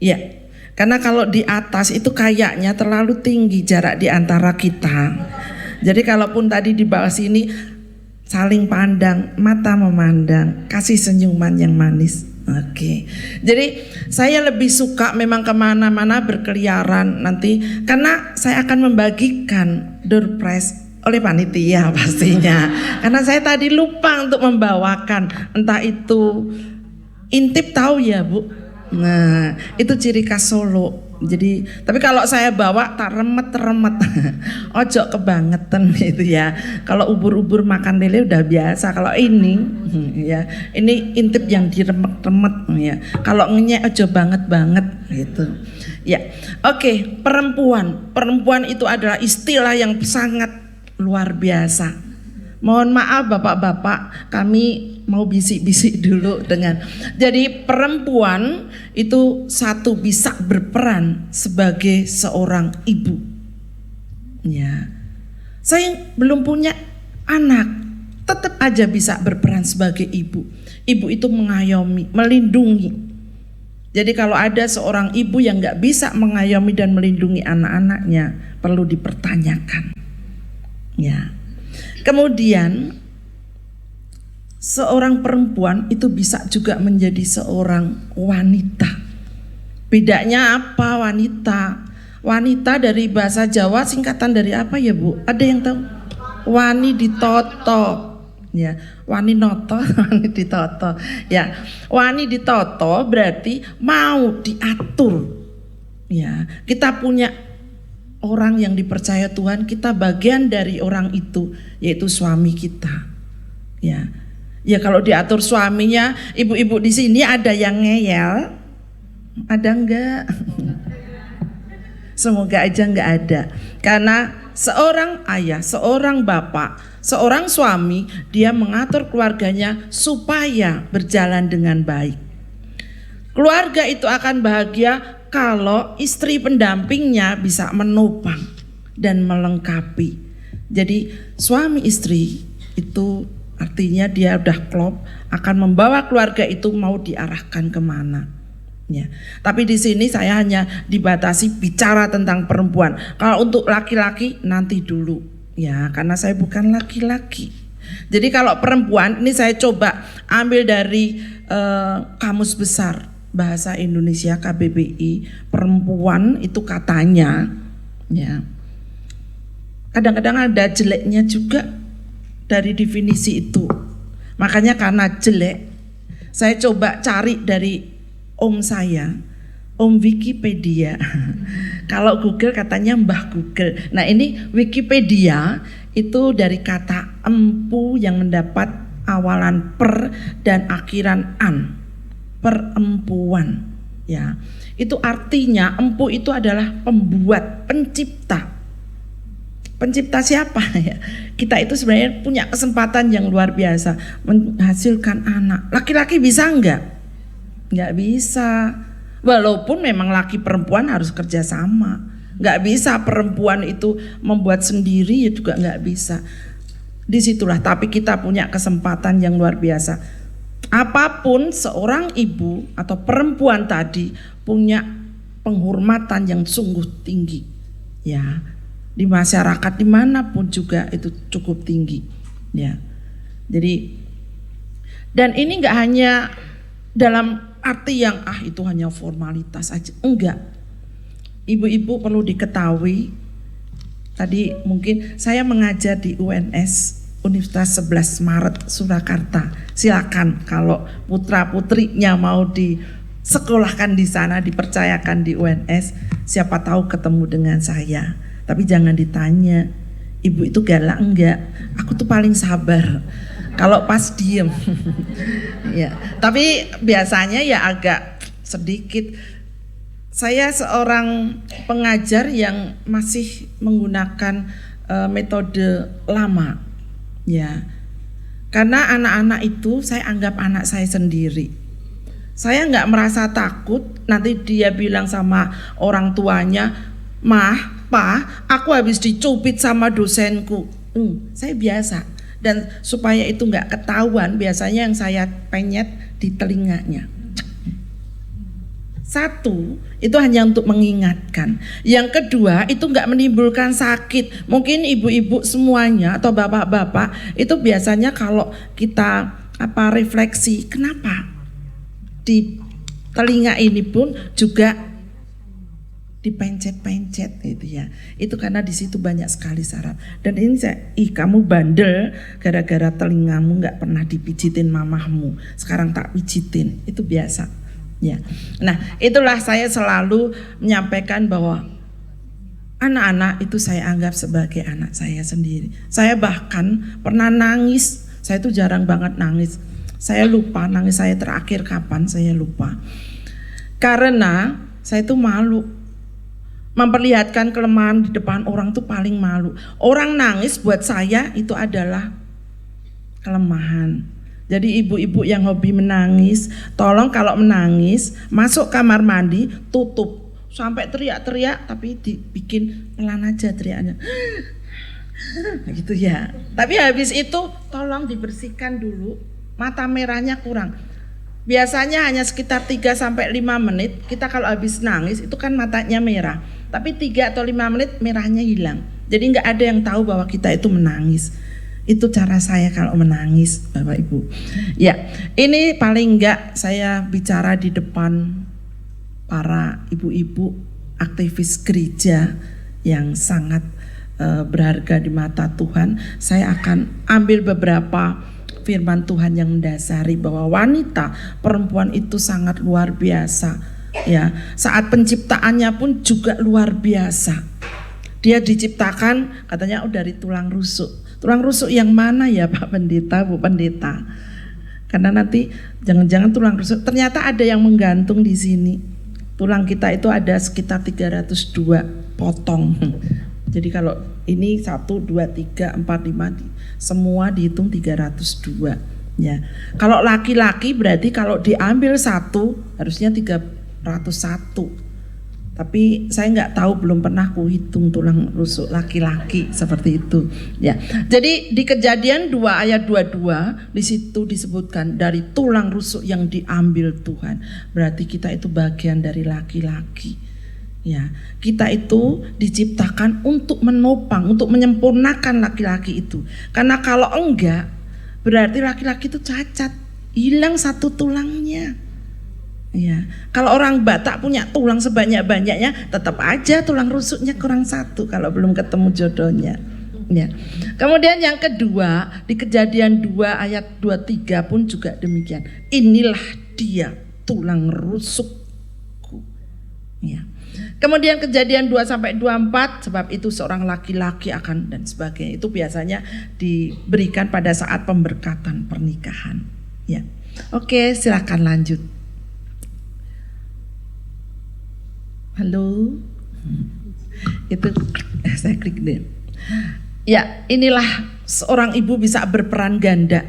Ya, karena kalau di atas itu kayaknya terlalu tinggi jarak di antara kita. Jadi kalaupun tadi di bawah sini saling pandang, mata memandang, kasih senyuman yang manis. Oke, jadi saya lebih suka memang kemana-mana berkeliaran nanti karena saya akan membagikan door prize oleh panitia pastinya. Karena saya tadi lupa untuk membawakan, entah itu intip tahu ya Bu. Nah itu ciri khas Solo. Jadi tapi kalau saya bawa tak remet-remet, ojo kebangetan gitu ya. Kalau ubur-ubur makan lele udah biasa. Kalau ini ya ini intip yang diremet-remet ya. Kalau ngenyek ojo banget gitu. Ya oke, perempuan itu adalah istilah yang sangat luar biasa. Mohon maaf bapak-bapak, kami mau bisik-bisik dulu dengan. Jadi perempuan itu satu bisa berperan sebagai seorang ibu. Ya. Saya belum punya anak, tetap aja bisa berperan sebagai ibu. Ibu itu mengayomi, melindungi. Jadi kalau ada seorang ibu yang nggak bisa mengayomi dan melindungi anak-anaknya, perlu dipertanyakan. Ya. Kemudian seorang perempuan itu bisa juga menjadi seorang wanita. Bedanya apa wanita? Wanita dari bahasa Jawa singkatan dari apa ya Bu? Ada yang tahu? Wani ditoto. Ya, wani noto, wani ditoto. Ya, wani ditoto berarti mau diatur. Ya, kita punya orang yang dipercaya Tuhan, kita bagian dari orang itu, yaitu suami kita. Ya. Ya kalau diatur suaminya, ibu-ibu di sini ada yang ngeyel? Ada enggak? Semoga aja enggak ada. Karena seorang ayah, seorang bapak, seorang suami, dia mengatur keluarganya supaya berjalan dengan baik. Keluarga itu akan bahagia kalau istri pendampingnya bisa menopang dan melengkapi. Jadi suami istri itu artinya dia udah klop, akan membawa keluarga itu mau diarahkan kemana. Ya, tapi di sini saya hanya dibatasi bicara tentang perempuan. Kalau untuk laki-laki nanti dulu, ya, karena saya bukan laki-laki. Jadi kalau perempuan ini saya coba ambil dari Kamus Besar Bahasa Indonesia KBBI. Perempuan itu katanya, ya, kadang-kadang ada jeleknya juga dari definisi itu. Makanya karena jelek, saya coba cari dari om saya, Om Wikipedia. Kalau Google katanya Mbah Google. Nah ini Wikipedia itu dari kata empu yang mendapat awalan per dan akhiran an. Perempuan. Ya, itu artinya empu itu adalah pembuat, pencipta. Pencipta siapa ya? Kita itu sebenarnya punya kesempatan yang luar biasa menghasilkan anak. Laki-laki bisa enggak? Nggak bisa, walaupun memang laki perempuan harus kerja sama. Nggak bisa perempuan itu membuat sendiri, ya juga nggak bisa. Disitulah, tapi kita punya kesempatan yang luar biasa. Apapun seorang ibu atau perempuan tadi punya penghormatan yang sungguh tinggi, ya, di masyarakat dimanapun juga itu cukup tinggi, ya. Jadi, dan ini nggak hanya dalam arti yang itu hanya formalitas aja, enggak. Ibu-ibu perlu diketahui, tadi mungkin saya mengajar di UNS Universitas 11 Maret Surakarta. Silakan kalau putra-putrinya mau disekolahkan di sana, dipercayakan di UNS, siapa tahu ketemu dengan saya. Tapi jangan ditanya, ibu itu galak enggak? Aku tuh paling sabar. Kalau pas diem, ya. Tapi biasanya ya agak sedikit. Saya seorang pengajar yang masih menggunakan metode lama, ya. Karena anak-anak itu saya anggap anak saya sendiri. Saya nggak merasa takut nanti dia bilang sama orang tuanya, "Mah, Pa, aku habis dicubit sama dosenku." Saya biasa. Dan supaya itu nggak ketahuan, biasanya yang saya penyet di telinganya. Satu, itu hanya untuk mengingatkan. Yang kedua, itu nggak menimbulkan sakit. Mungkin ibu-ibu semuanya atau bapak-bapak itu biasanya kalau kita refleksi, kenapa di telinga ini pun juga dipencet-pencet gitu ya. Itu karena di situ banyak sekali saraf. Dan ini kamu bandel gara-gara telingamu nggak pernah dipijitin mamahmu. Sekarang tak pijitin, itu biasa. Ya. Nah, itulah saya selalu menyampaikan bahwa anak-anak itu saya anggap sebagai anak saya sendiri. Saya bahkan pernah nangis. Saya itu jarang banget nangis. Saya lupa nangis saya terakhir kapan, saya lupa. Karena saya itu malu. Memperlihatkan kelemahan di depan orang tuh paling malu. Orang nangis buat saya itu adalah kelemahan. Jadi ibu-ibu yang hobi menangis, tolong kalau menangis masuk kamar mandi, tutup. Sampai teriak-teriak tapi dibikin pelan aja teriaknya. Gitu ya. Tapi habis itu tolong dibersihkan dulu. Mata merahnya kurang. Biasanya hanya sekitar 3-5 menit. Kita kalau habis nangis itu kan matanya merah. Tapi 3 atau 5 menit merahnya hilang. Jadi nggak ada yang tahu bahwa kita itu menangis. Itu cara saya kalau menangis, Bapak Ibu. Ya, ini paling enggak saya bicara di depan para ibu-ibu aktivis gereja yang sangat berharga di mata Tuhan. Saya akan ambil beberapa firman Tuhan yang mendasari bahwa wanita, perempuan itu sangat luar biasa. Ya, saat penciptaannya pun juga luar biasa. Dia diciptakan katanya dari tulang rusuk. Tulang rusuk yang mana ya Pak Pendeta, Bu Pendeta? Karena nanti jangan-jangan tulang rusuk ternyata ada yang menggantung di sini. Tulang kita itu ada sekitar 302 potong. Jadi kalau ini 1, 2, 3, 4, 5 semua dihitung 302. Ya. Kalau laki-laki berarti kalau diambil 1 harusnya 301. Tapi saya nggak tahu, belum pernah ku hitung tulang rusuk laki-laki seperti itu. Ya, jadi di Kejadian 2 ayat 22 di situ disebutkan dari tulang rusuk yang diambil Tuhan. Berarti kita itu bagian dari laki-laki. Ya, kita itu diciptakan untuk menopang, untuk menyempurnakan laki-laki itu. Karena kalau enggak, berarti laki-laki itu cacat, hilang satu tulangnya. Ya, kalau orang Batak punya tulang sebanyak-banyaknya, tetap aja tulang rusuknya kurang satu kalau belum ketemu jodohnya. Ya. Kemudian yang kedua di Kejadian 2 ayat 23 pun juga demikian. Inilah dia tulang rusukku. Ya. Kemudian Kejadian 2 sampai 24, sebab itu seorang laki-laki akan dan sebagainya. Itu biasanya diberikan pada saat pemberkatan pernikahan. Ya. Oke, silakan lanjut. Halo, itu saya klik deh. Ya, inilah seorang ibu bisa berperan ganda,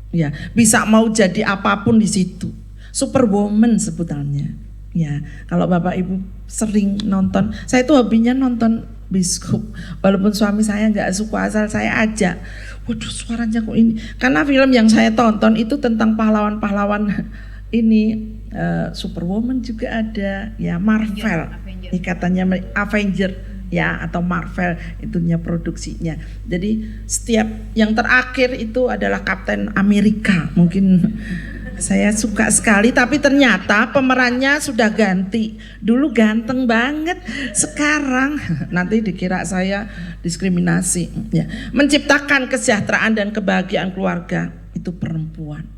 ya, bisa mau jadi apapun di situ. Superwoman sebetulnya. Ya, kalau bapak ibu sering nonton, saya itu hobinya nonton Biskup. Walaupun suami saya nggak suka, asal saya ajak. Waduh, suaranya kok ini. Karena film yang saya tonton itu tentang pahlawan-pahlawan ini. Superwoman juga ada, ya, Marvel, katanya Avenger, ya, atau Marvel itunya produksinya. Jadi setiap yang terakhir itu adalah Kapten Amerika. Mungkin saya suka sekali, tapi ternyata pemerannya sudah ganti. Dulu ganteng banget, sekarang nanti dikira saya diskriminasi. Ya. Menciptakan kesejahteraan dan kebahagiaan keluarga itu perempuan.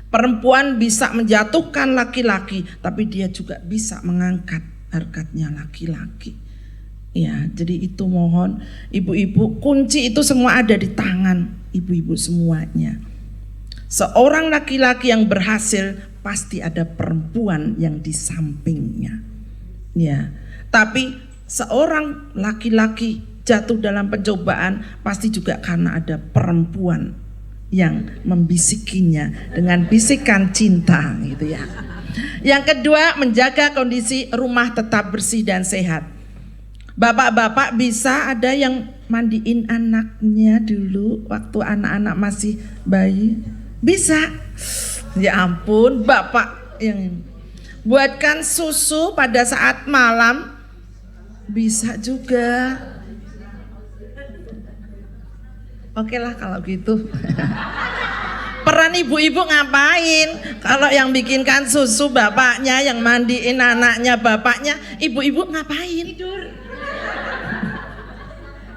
Perempuan bisa menjatuhkan laki-laki, tapi dia juga bisa mengangkat harkatnya laki-laki. Ya, jadi itu mohon ibu-ibu, kunci itu semua ada di tangan ibu-ibu semuanya. Seorang laki-laki yang berhasil pasti ada perempuan yang di sampingnya. Ya, tapi seorang laki-laki jatuh dalam pencobaan pasti juga karena ada perempuan yang membisikinya dengan bisikan cinta gitu ya. Yang kedua, menjaga kondisi rumah tetap bersih dan sehat. Bapak-bapak bisa ada yang mandiin anaknya dulu waktu anak-anak masih bayi? Bisa. Ya ampun, bapak yang buatkan susu pada saat malam bisa juga. Oke lah kalau gitu. Peran ibu-ibu ngapain? Kalau yang bikinkan susu bapaknya, yang mandiin anaknya bapaknya, ibu-ibu ngapain? Tidur.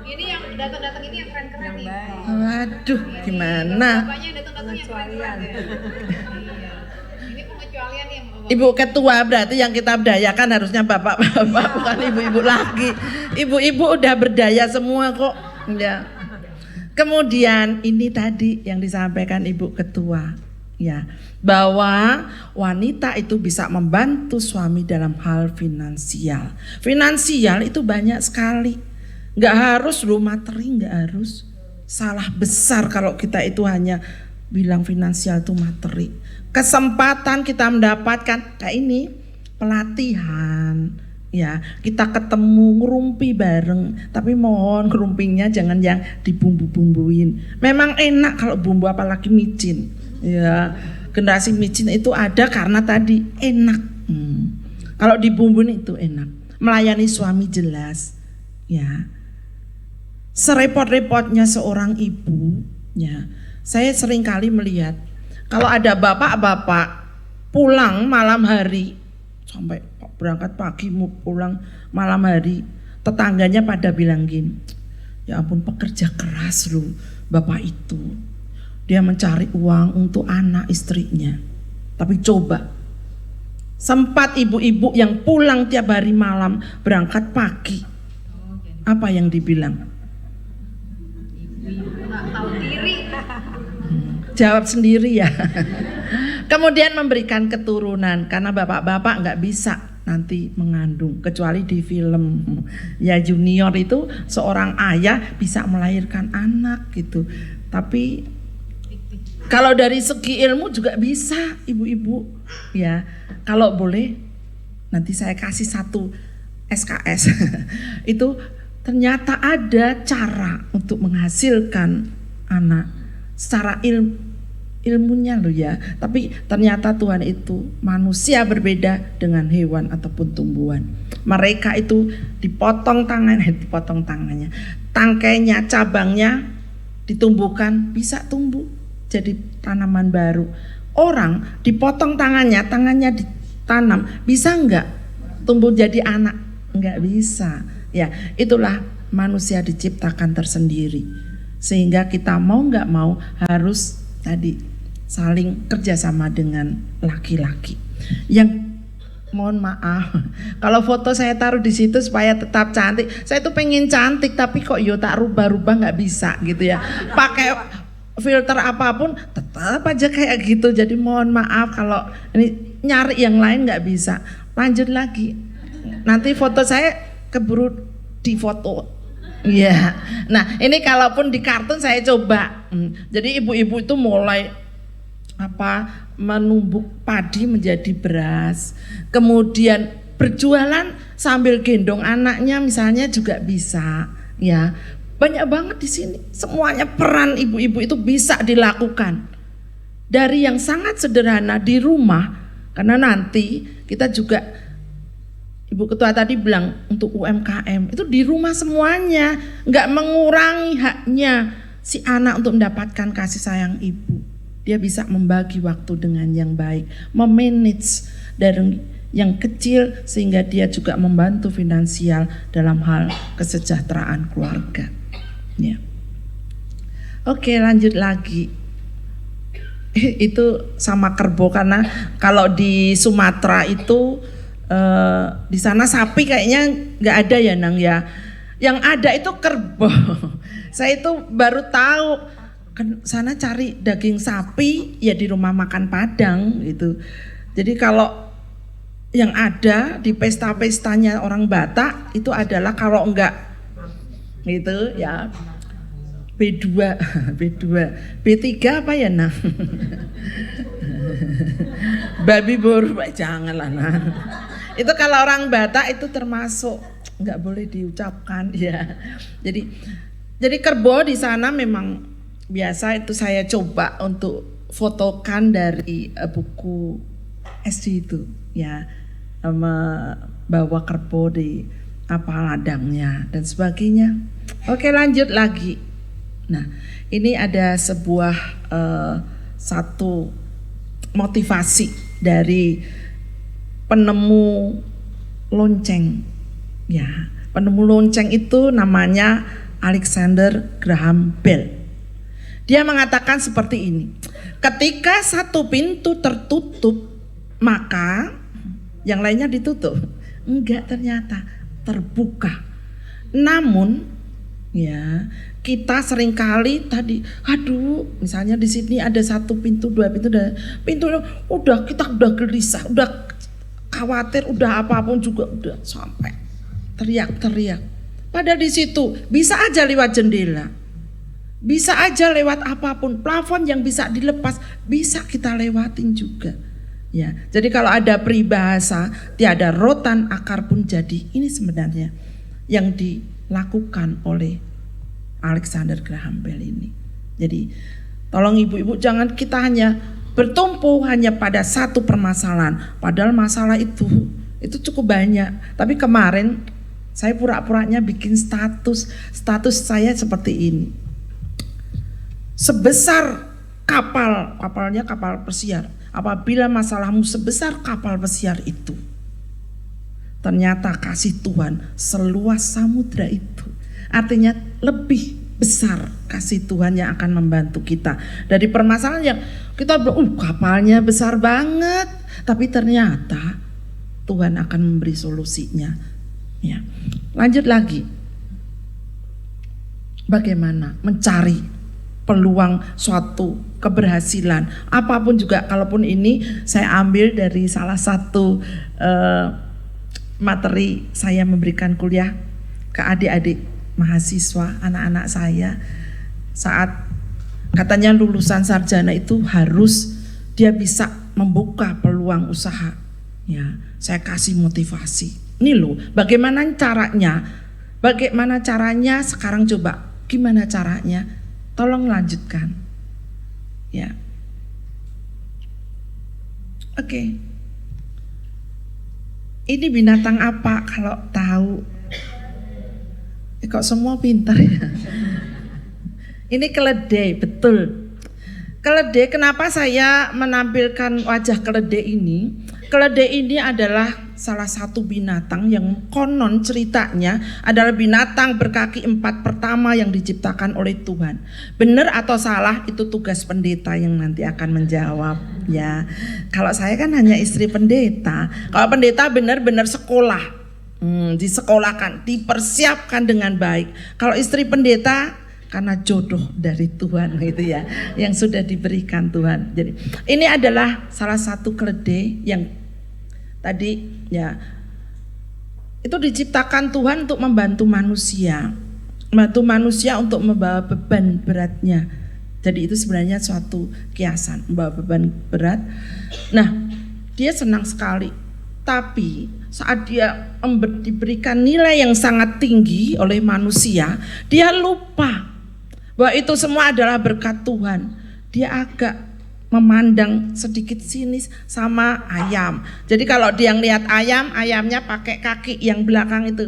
Ini yang datang-datang ini yang keren-keren nih. Waduh, gimana? Bapaknya datang-datang yang keren-keren. Iya. Ini pengecualian yang Ibu ketua berarti yang kita berdayakan harusnya bapak-bapak, bukan ibu-ibu lagi. Ibu-ibu udah berdaya semua kok. Ya. Kemudian ini tadi yang disampaikan Ibu Ketua, ya, bahwa wanita itu bisa membantu suami dalam hal finansial. Finansial itu banyak sekali, nggak harus loh materi, nggak harus. Salah besar kalau kita itu hanya bilang finansial itu materi. Kesempatan kita mendapatkan kayak ini, pelatihan. Ya, kita ketemu ngerumpi bareng, tapi mohon ngerumpinya jangan yang dibumbu-bumbuin. Memang enak kalau bumbu apalagi micin. Ya, generasi micin itu ada karena tadi enak. Kalau dibumbuin itu enak. Melayani suami jelas. Ya. Serepot-repotnya seorang ibu, ya. Saya sering kali melihat kalau ada bapak-bapak pulang malam hari sampai berangkat pagi mau pulang malam hari, tetangganya pada bilang gini, ya ampun pekerja keras loh bapak itu, dia mencari uang untuk anak istrinya. Tapi coba sempat ibu-ibu yang pulang tiap hari malam berangkat pagi, apa yang dibilang? nggak tahu diri. Jawab sendiri ya. Kemudian memberikan keturunan, karena bapak-bapak nggak bisa nanti mengandung kecuali di film. Ya Junior itu seorang ayah bisa melahirkan anak gitu. Tapi kalau dari segi ilmu juga bisa ibu-ibu. Ya, kalau boleh nanti saya kasih satu SKS itu ternyata ada cara untuk menghasilkan anak secara ilmunya loh ya. Tapi ternyata Tuhan itu manusia berbeda dengan hewan ataupun tumbuhan. Mereka itu dipotong tangannya, tangkainya, cabangnya ditumbuhkan, bisa tumbuh jadi tanaman baru. Orang dipotong tangannya ditanam, bisa enggak tumbuh jadi anak? Enggak bisa. Ya, itulah manusia diciptakan tersendiri. Sehingga kita mau enggak mau harus tadi saling kerjasama dengan laki-laki. Yang mohon maaf, kalau foto saya taruh di situ supaya tetap cantik. Saya tuh pengen cantik tapi kok yo tak rubah-rubah nggak bisa gitu ya. Pakai filter apapun tetap aja kayak gitu. Jadi mohon maaf kalau ini nyari yang lain nggak bisa. Lanjut lagi. Nanti foto saya keburu difoto. Iya. Nah ini kalaupun di kartun saya coba. Jadi ibu-ibu itu mulai menumbuk padi menjadi beras, kemudian berjualan sambil gendong anaknya misalnya juga bisa, ya banyak banget di sini. Semuanya peran ibu-ibu itu bisa dilakukan dari yang sangat sederhana di rumah, karena nanti kita juga Ibu Ketua tadi bilang untuk UMKM itu di rumah semuanya, nggak mengurangi haknya si anak untuk mendapatkan kasih sayang ibu. Dia bisa membagi waktu dengan yang baik, memanage dari yang kecil sehingga dia juga membantu finansial dalam hal kesejahteraan keluarga. Ya. Oke, lanjut lagi. Itu sama kerbau, karena kalau di Sumatera itu di sana sapi kayaknya nggak ada ya Nang ya. Yang ada itu kerbau. Saya itu baru tahu. Kan sana cari daging sapi ya di rumah makan Padang gitu. Jadi kalau yang ada di pesta-pestanya orang Batak itu adalah kalau enggak gitu ya B2, B3 apa ya nah? Babi boru, janganlah nah. Itu kalau orang Batak itu termasuk enggak boleh diucapkan ya. Jadi kerbau di sana memang biasa itu saya coba untuk fotokan dari buku SD itu ya, membawa kerbau di ladangnya dan sebagainya. Oke, lanjut lagi. Nah ini ada sebuah satu motivasi dari penemu lonceng ya. Penemu lonceng itu namanya Alexander Graham Bell. Dia mengatakan seperti ini, ketika satu pintu tertutup, maka yang lainnya ditutup. Enggak, ternyata terbuka. Namun, ya kita seringkali tadi, misalnya di sini ada satu pintu, dua pintu, kita udah gelisah, udah khawatir, udah apapun juga udah sampai teriak-teriak. Padahal di situ bisa aja lewat jendela. Bisa aja lewat apapun, plafon yang bisa dilepas bisa kita lewatin juga. Ya, jadi kalau ada peribahasa tiada rotan akar pun jadi, ini sebenarnya yang dilakukan oleh Alexander Graham Bell ini. Jadi tolong ibu-ibu jangan kita hanya bertumpu hanya pada satu permasalahan, padahal masalah itu cukup banyak. Tapi kemarin saya pura-puranya bikin status saya seperti ini. Sebesar kapalnya kapal pesiar, apabila masalahmu sebesar kapal pesiar itu, ternyata kasih Tuhan seluas samudra itu. Artinya lebih besar kasih Tuhan yang akan membantu kita dari permasalahan yang kita bilang kapalnya besar banget, tapi ternyata Tuhan akan memberi solusinya. Ya. Lanjut lagi, bagaimana mencari peluang suatu keberhasilan apapun juga. Kalaupun ini saya ambil dari salah satu materi saya memberikan kuliah ke adik-adik mahasiswa, anak-anak saya, saat katanya lulusan sarjana itu harus dia bisa membuka peluang usaha. Ya, saya kasih motivasi. Ini loh, bagaimana caranya? Bagaimana caranya sekarang coba? Gimana caranya? Tolong lanjutkan. Ya. Oke. Ini binatang apa kalau tahu? Kok semua pintar ya? Ini keledai, betul. Keledai, kenapa saya menampilkan wajah keledai ini? Keledai ini adalah salah satu binatang yang konon ceritanya adalah binatang berkaki 4 pertama yang diciptakan oleh Tuhan. Benar atau salah itu tugas pendeta yang nanti akan menjawab ya. Kalau saya kan hanya istri pendeta. Kalau pendeta benar-benar sekolah, disekolahkan, dipersiapkan dengan baik. Kalau istri pendeta karena jodoh dari Tuhan gitu ya, yang sudah diberikan Tuhan. Jadi ini adalah salah satu keledai yang tadi ya, itu diciptakan Tuhan untuk membantu manusia untuk membawa beban beratnya. Jadi itu sebenarnya suatu kiasan, membawa beban berat. Nah, dia senang sekali. Tapi saat dia diberikan nilai yang sangat tinggi oleh manusia, dia lupa bahwa itu semua adalah berkat Tuhan. Dia agak memandang sedikit sinis sama ayam. Jadi kalau dia ngelihat ayam, ayamnya pakai kaki yang belakang itu,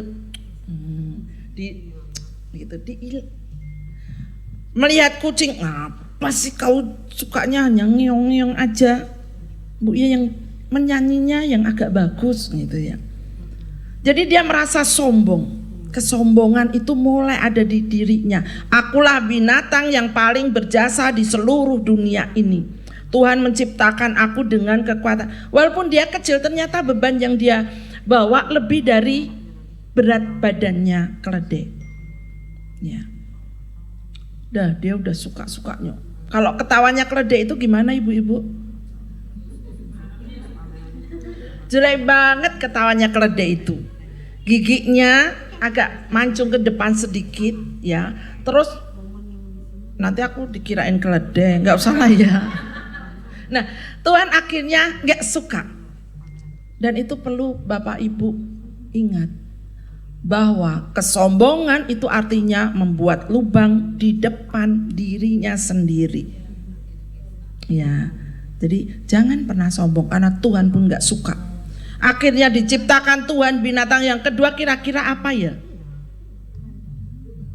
melihat kucing, apa sih kau sukanya hanya ngeong-ngeong aja, Bu ya, yang menyanyinya yang agak bagus gitu ya. Jadi dia merasa sombong. Kesombongan itu mulai ada di dirinya. Akulah binatang yang paling berjasa di seluruh dunia ini. Tuhan menciptakan aku dengan kekuatan. Walaupun dia kecil, ternyata beban yang dia bawa lebih dari berat badannya keledai. Ya. Dia udah suka-sukanya. Kalau ketawanya keledai itu gimana ibu-ibu? Jelek banget ketawanya keledai itu. Giginya agak mancung ke depan sedikit ya. Terus nanti aku dikirain keledai, nggak usah lah ya. Nah, Tuhan akhirnya nggak suka. Dan itu perlu Bapak Ibu ingat bahwa kesombongan itu artinya membuat lubang di depan dirinya sendiri. Ya, jadi jangan pernah sombong karena Tuhan pun nggak suka. Akhirnya diciptakan Tuhan binatang yang kedua, kira-kira apa ya?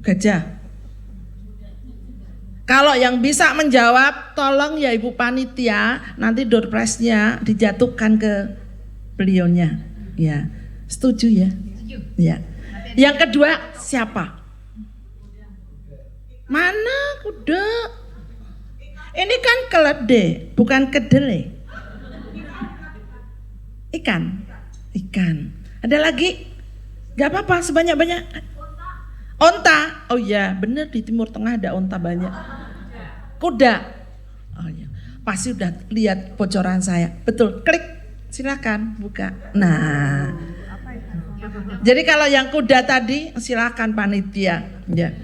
Gajah. Kalau yang bisa menjawab, tolong ya Ibu Panitia, nanti door prize-nya dijatuhkan ke beliaunya. Ya, setuju ya? Ya. Yang kedua siapa? Mana kuda? Ini kan keledai, bukan kedelai. Ikan. Ada lagi? Gak apa-apa, sebanyak-banyak. Onta. Oh iya, benar di Timur Tengah ada onta banyak. Kuda. Oh iya, pasti udah lihat bocoran saya. Betul, klik. Silakan buka. Nah. Jadi kalau yang kuda tadi silakan panitia. Ya.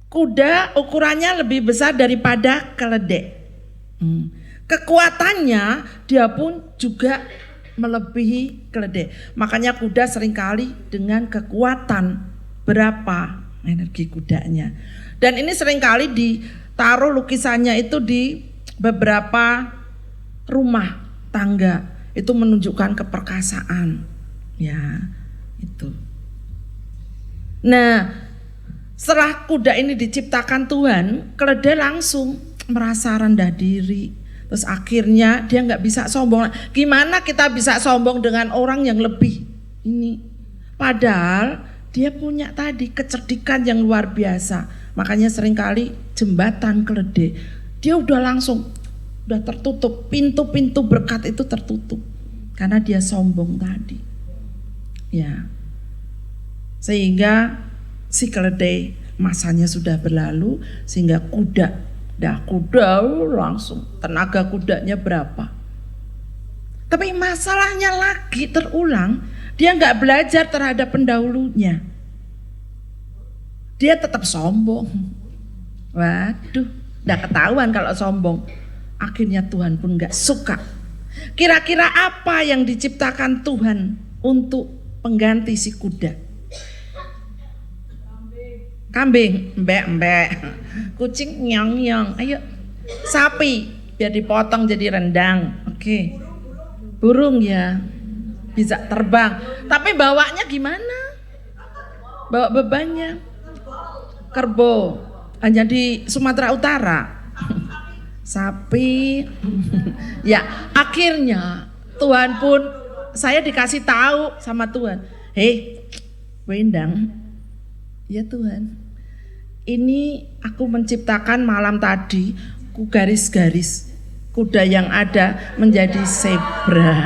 Kuda ukurannya lebih besar daripada keledai. Kekuatannya dia pun juga melebihi keledai. Makanya kuda seringkali dengan kekuatan berapa energi kudanya. Dan ini seringkali ditaruh lukisannya itu di beberapa rumah tangga. Itu menunjukkan keperkasaan. Ya, itu. Nah, setelah kuda ini diciptakan Tuhan, keledai langsung merasa rendah diri. Terus akhirnya dia nggak bisa sombong. Gimana kita bisa sombong dengan orang yang lebih ini? Padahal dia punya tadi kecerdikan yang luar biasa. Makanya seringkali jembatan keledai, dia udah langsung udah tertutup, pintu-pintu berkat itu tertutup karena dia sombong tadi. Ya. Sehingga si keledai masanya sudah berlalu, sehingga kuda langsung tenaga kudanya berapa. Tapi masalahnya lagi terulang, dia nggak belajar terhadap pendahulunya. Dia tetap sombong. Waduh, udah ketahuan kalau sombong. Akhirnya Tuhan pun nggak suka. Kira-kira apa yang diciptakan Tuhan untuk pengganti si kuda? Kambing, mbek. Kucing, nyong. Ayo. Sapi, biar dipotong jadi rendang. Oke. Burung ya, bisa terbang. Tapi bawanya gimana? Bawa bebannya. Kerbau, hanya di Sumatera Utara. Sapi. Ya, akhirnya Tuhan pun, saya dikasih tahu sama Tuhan. Hei, Wendang. Ya Tuhan, ini aku menciptakan malam tadi, ku garis-garis kuda yang ada menjadi zebra.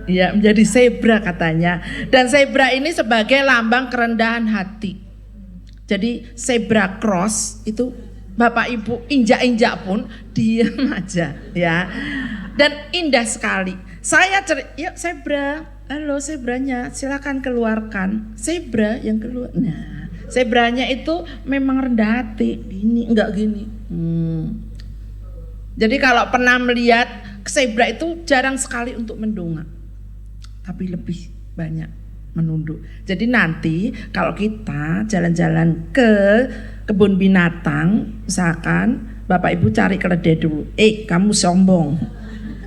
Ya, menjadi zebra katanya. Dan zebra ini sebagai lambang kerendahan hati. Jadi zebra cross itu Bapak Ibu injak-injak pun diam aja ya. Dan indah sekali. Saya yuk zebra, halo zebranya, silakan keluarkan. Zebra yang keluar. Nah, zebranya itu memang rendah hati, gini enggak gini. Jadi kalau pernah melihat zebra itu jarang sekali untuk mendongak, tapi lebih banyak menunduk. Jadi nanti kalau kita jalan-jalan ke kebun binatang, misalkan Bapak Ibu cari keledai dulu. Kamu sombong.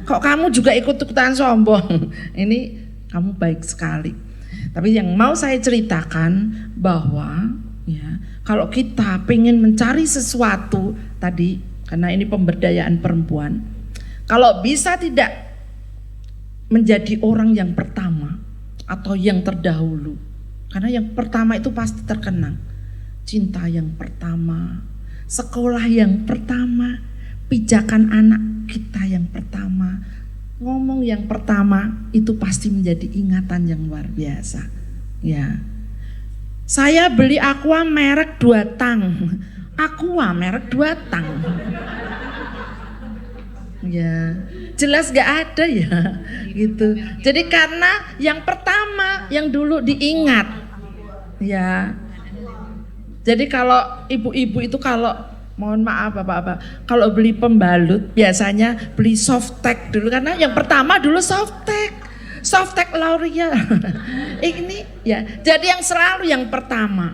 Kok kamu juga ikut-ikutan sombong? Ini kamu baik sekali. Tapi yang mau saya ceritakan bahwa ya, kalau kita pengen mencari sesuatu tadi, karena ini pemberdayaan perempuan, kalau bisa tidak menjadi orang yang pertama atau yang terdahulu, karena yang pertama itu pasti terkenang. Cinta yang pertama, sekolah yang pertama, pijakan anak kita yang pertama, ngomong yang pertama, itu pasti menjadi ingatan yang luar biasa. Ya, saya beli aqua merek 2 tang, aqua merek 2 tang. Ya, jelas gak ada ya, gitu. Jadi karena yang pertama, yang dulu diingat, ya. Jadi kalau ibu-ibu itu kalau, mohon maaf bapak-bapak, kalau beli pembalut biasanya beli Softtek dulu, karena yang pertama dulu Softtek L'Oreal. Ini ya, jadi yang selalu yang pertama,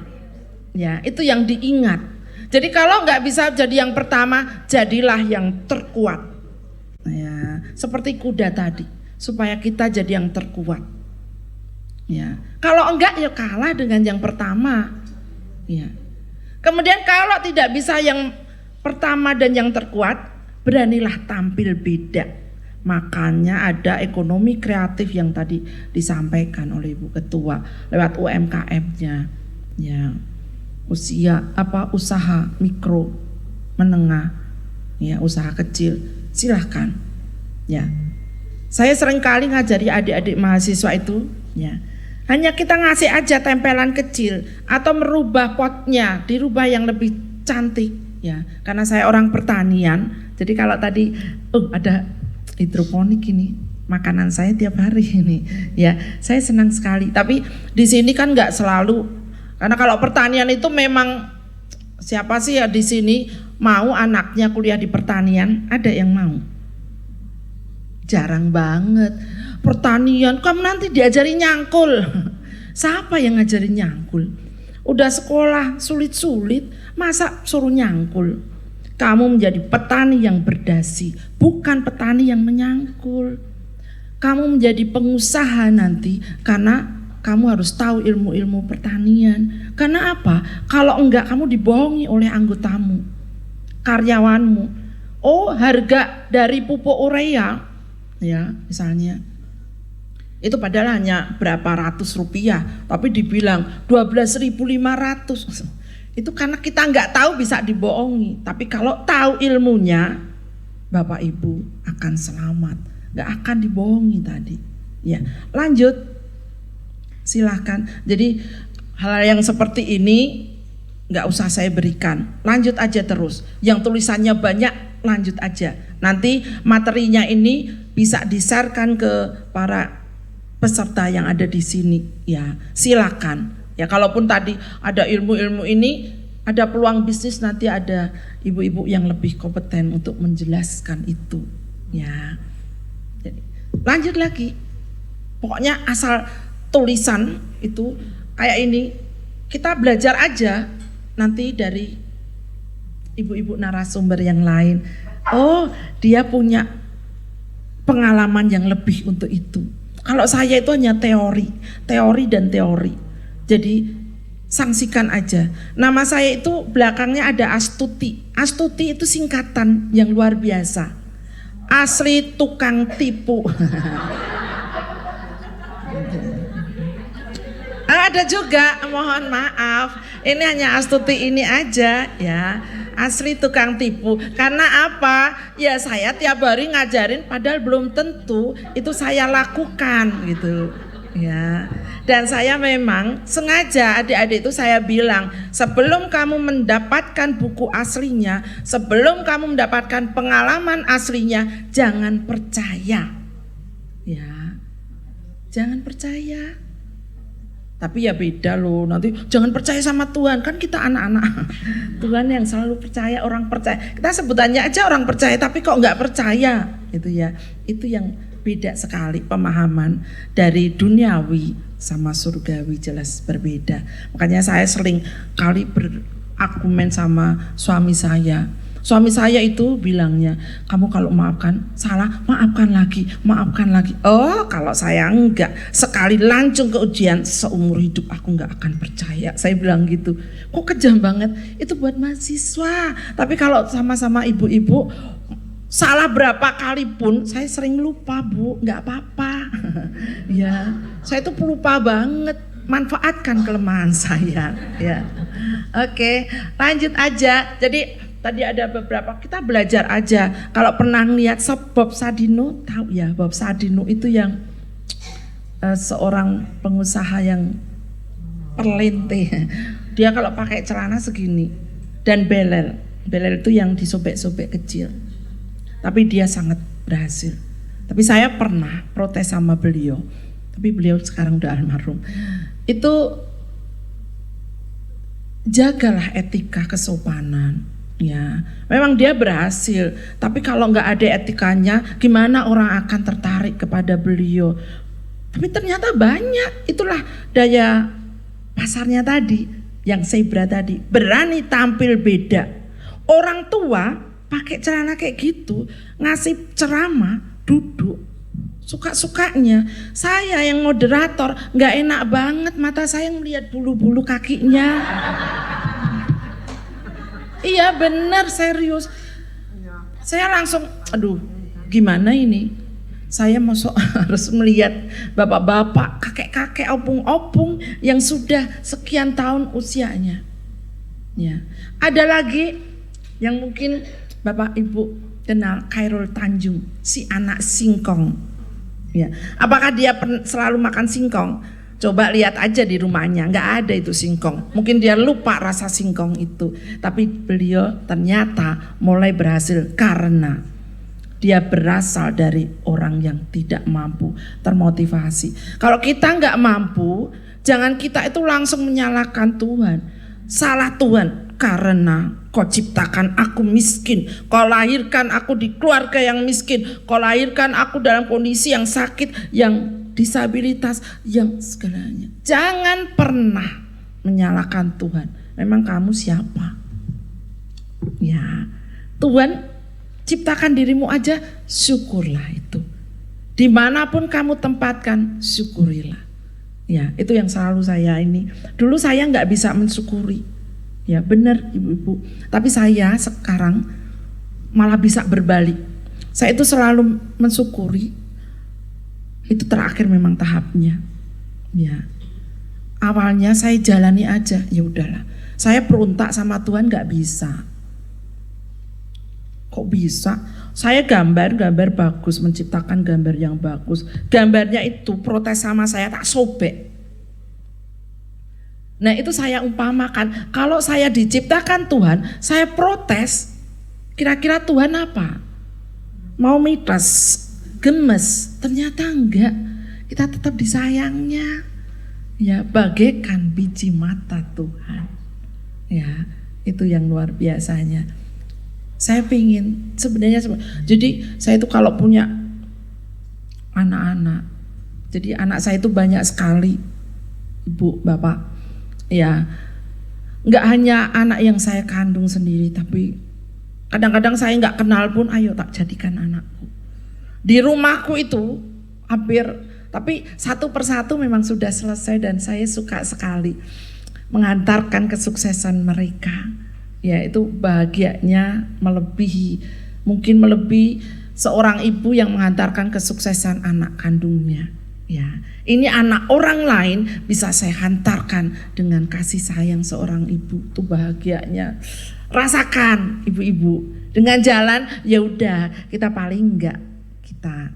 ya itu yang diingat. Jadi kalau nggak bisa jadi yang pertama, jadilah yang terkuat. Ya, seperti kuda tadi, supaya kita jadi yang terkuat. Ya, kalau enggak ya kalah dengan yang pertama. Ya. Kemudian kalau tidak bisa yang pertama dan yang terkuat, beranilah tampil beda. Makanya ada ekonomi kreatif yang tadi disampaikan oleh Ibu Ketua lewat UMKM-nya. Ya. Usaha mikro, menengah, ya, usaha kecil. Silahkan. Ya. Saya sering kali ngajari adik-adik mahasiswa itu, ya. Hanya kita ngasih aja tempelan kecil atau merubah potnya, dirubah yang lebih cantik, ya. Karena saya orang pertanian, jadi kalau tadi ada hidroponik ini, makanan saya tiap hari ini, ya. Saya senang sekali. Tapi di sini kan nggak selalu, karena kalau pertanian itu memang siapa sih ya di sini mau anaknya kuliah di pertanian? Ada yang mau? Jarang banget. Pertanian, kamu nanti diajari nyangkul. Siapa yang ngajarin nyangkul? Udah sekolah sulit-sulit, masa suruh nyangkul? Kamu menjadi petani yang berdasi, bukan petani yang menyangkul. Kamu menjadi pengusaha nanti, karena kamu harus tahu ilmu-ilmu pertanian. Karena apa? Kalau enggak kamu dibohongi oleh anggotamu, karyawanmu. Oh, harga dari pupuk urea, ya misalnya, itu padahal hanya berapa ratus rupiah, tapi dibilang 12.500. Itu karena kita nggak tahu bisa dibohongi. Tapi kalau tahu ilmunya, Bapak Ibu akan selamat, nggak akan dibohongi tadi. Ya, lanjut, silahkan. Jadi hal yang seperti ini nggak usah saya berikan, lanjut aja terus. Yang tulisannya banyak, lanjut aja. Nanti materinya ini bisa di-sharekan ke para peserta yang ada di sini, ya silakan. Ya kalaupun tadi ada ilmu-ilmu ini, ada peluang bisnis, nanti ada ibu-ibu yang lebih kompeten untuk menjelaskan itu. Ya, Lanjut lagi. Pokoknya asal tulisan itu kayak ini, kita belajar aja nanti dari ibu-ibu narasumber yang lain. Oh, dia punya pengalaman yang lebih untuk itu. Kalau saya itu hanya teori dan teori. Jadi sanksikan aja. Nama saya itu belakangnya ada Astuti. Astuti itu singkatan yang luar biasa. Asli tukang tipu. Ada juga, mohon maaf, ini hanya Astuti ini aja ya, asli tukang tipu. Karena apa? Ya saya tiap hari ngajarin padahal belum tentu itu saya lakukan gitu ya. Dan saya memang sengaja adik-adik itu saya bilang, sebelum kamu mendapatkan buku aslinya, sebelum kamu mendapatkan pengalaman aslinya, jangan percaya ya, jangan percaya. Tapi ya beda loh, nanti jangan percaya sama Tuhan, kan kita anak-anak Tuhan yang selalu percaya, orang percaya. Kita sebutannya aja orang percaya, tapi kok nggak percaya gitu ya. Itu yang beda sekali pemahaman dari duniawi sama surgawi, jelas berbeda. Makanya saya sering kali berargumen sama suami saya. Suami saya itu bilangnya, kamu kalau maafkan salah, maafkan lagi, maafkan lagi. Oh, kalau saya enggak, sekali lancung ke ujian, seumur hidup aku enggak akan percaya. Saya bilang gitu. Kok kejam banget? Itu buat mahasiswa. Tapi kalau sama-sama ibu-ibu, salah berapa kali pun, saya sering lupa, Bu, enggak apa-apa. Ya, saya itu pelupa banget. Manfaatkan kelemahan saya. Ya, oke, lanjut aja. Jadi tadi ada beberapa, kita belajar aja. Kalau pernah lihat Bob Sadino, tahu ya Bob Sadino itu yang seorang pengusaha yang perlente. Dia kalau pakai celana segini dan belel itu yang disobek-sobek kecil. Tapi dia sangat berhasil. Tapi saya pernah protes sama beliau. Tapi beliau sekarang udah almarhum. Itu jagalah etika kesopanan. Ya, memang dia berhasil, tapi kalau nggak ada etikanya, gimana orang akan tertarik kepada beliau? Tapi ternyata banyak, itulah daya pasarnya tadi, yang zebra tadi, berani tampil beda. Orang tua pakai celana kayak gitu, ngasih ceramah, duduk, suka-sukanya. Saya yang moderator, nggak enak banget, mata saya melihat bulu-bulu kakinya. Iya benar, serius. Saya langsung, aduh gimana ini. Saya masuk harus melihat bapak-bapak, kakek-kakek, opung-opung yang sudah sekian tahun usianya. Ya, ada lagi yang mungkin Bapak Ibu kenal, Khairul Tanjung, si anak singkong. Ya, apakah dia selalu makan singkong? Coba lihat aja di rumahnya, nggak ada itu singkong. Mungkin dia lupa rasa singkong itu. Tapi beliau ternyata mulai berhasil karena dia berasal dari orang yang tidak mampu, termotivasi. Kalau kita nggak mampu, jangan kita itu langsung menyalahkan Tuhan. Salah Tuhan, karena kau ciptakan aku miskin, kau lahirkan aku di keluarga yang miskin, kau lahirkan aku dalam kondisi yang sakit, yang disabilitas, yang segalanya. Jangan pernah menyalahkan Tuhan. Memang kamu siapa? Ya, Tuhan ciptakan dirimu aja, syukurlah itu. Dimanapun kamu tempatkan, syukurilah. Ya, itu yang selalu saya ini. Dulu saya nggak bisa mensyukuri. Ya benar ibu-ibu. Tapi saya sekarang malah bisa berbalik. Saya itu selalu mensyukuri. Itu terakhir memang tahapnya. Ya. Awalnya saya jalani aja, ya udahlah. Saya berontak sama Tuhan nggak bisa. Kok bisa? Saya gambar bagus, menciptakan gambar yang bagus. Gambarnya itu protes sama saya, tak sobek. Nah itu saya umpamakan, kalau saya diciptakan Tuhan, saya protes, kira-kira Tuhan apa? Mau mitas, gemes? Ternyata enggak, kita tetap disayangnya. Ya, bagaikan biji mata Tuhan. Ya, itu yang luar biasanya. Saya pingin sebenarnya, jadi saya itu kalau punya anak-anak. Jadi anak saya itu banyak sekali, Ibu, Bapak. Ya, nggak hanya anak yang saya kandung sendiri, tapi kadang-kadang saya nggak kenal pun, ayo tak jadikan anakku. Di rumahku itu hampir, tapi satu persatu memang sudah selesai dan saya suka sekali mengantarkan kesuksesan mereka. Ya, itu bahagianya mungkin melebihi seorang ibu yang mengantarkan kesuksesan anak kandungnya. Ya, ini anak orang lain bisa saya hantarkan dengan kasih sayang seorang ibu. Itu bahagianya. Rasakan ibu-ibu. Dengan jalan, ya udah, kita paling enggak kita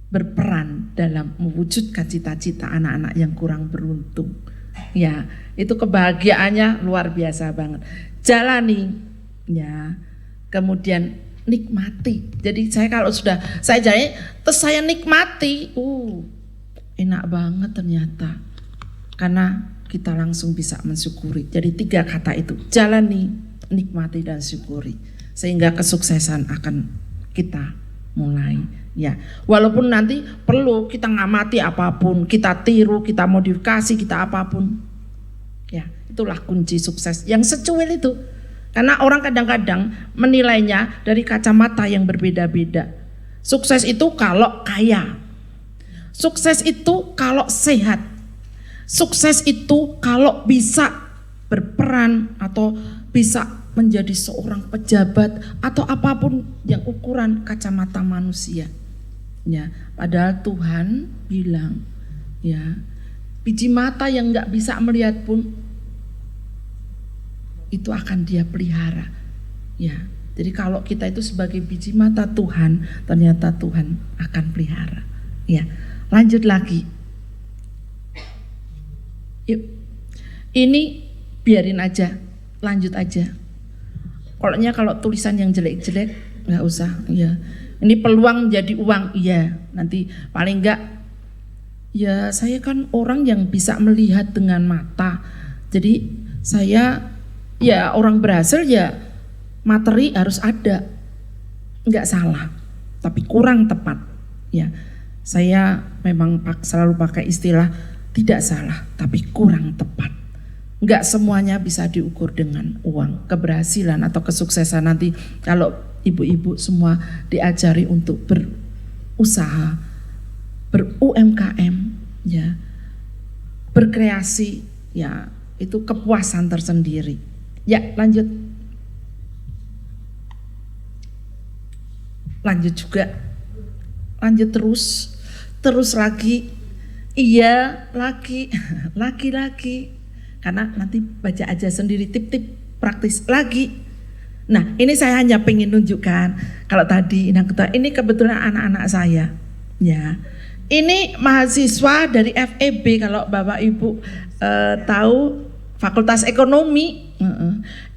berperan dalam mewujudkan cita-cita anak-anak yang kurang beruntung. Ya, itu kebahagiaannya luar biasa banget. Jalani, ya, kemudian nikmati. Jadi saya kalau sudah saya jalani, terus saya nikmati, enak banget ternyata. Karena kita langsung bisa mensyukuri. Jadi 3 kata itu, jalani, nikmati dan syukuri. Sehingga kesuksesan akan kita mulai. Ya, walaupun nanti perlu kita ngamati apapun, kita tiru, kita modifikasi, kita apapun. Ya, itulah kunci sukses yang secuil itu. Karena orang kadang-kadang menilainya dari kacamata yang berbeda-beda. Sukses itu kalau kaya. Sukses itu kalau sehat. Sukses itu kalau bisa berperan atau bisa menjadi seorang pejabat atau apapun yang ukuran kacamata manusia. Ya, padahal Tuhan bilang, ya, biji mata yang nggak bisa melihat pun itu akan Dia pelihara. Ya, jadi kalau kita itu sebagai biji mata Tuhan, ternyata Tuhan akan pelihara. Ya, lanjut lagi. Yuk, ini biarin aja, lanjut aja. Kalau tulisan yang jelek-jelek nggak usah. Ya, ini peluang jadi uang. Iya, nanti paling nggak. Ya, saya kan orang yang bisa melihat dengan mata. Jadi saya, ya orang berhasil ya materi harus ada, nggak salah, tapi kurang tepat. Ya, saya memang selalu pakai istilah tidak salah, tapi kurang tepat. Nggak semuanya bisa diukur dengan uang. Keberhasilan atau kesuksesan nanti kalau ibu-ibu semua diajari untuk berusaha, ber-UMKM, ya, berkreasi, ya itu kepuasan tersendiri. Ya, lanjut juga, lanjut terus lagi, iya lagi, karena nanti baca aja sendiri tip-tip praktis lagi. Nah, ini saya hanya pengen nunjukkan, kalau tadi ini kebetulan anak-anak saya, ya, ini mahasiswa dari FEB, kalau Bapak Ibu tahu Fakultas Ekonomi.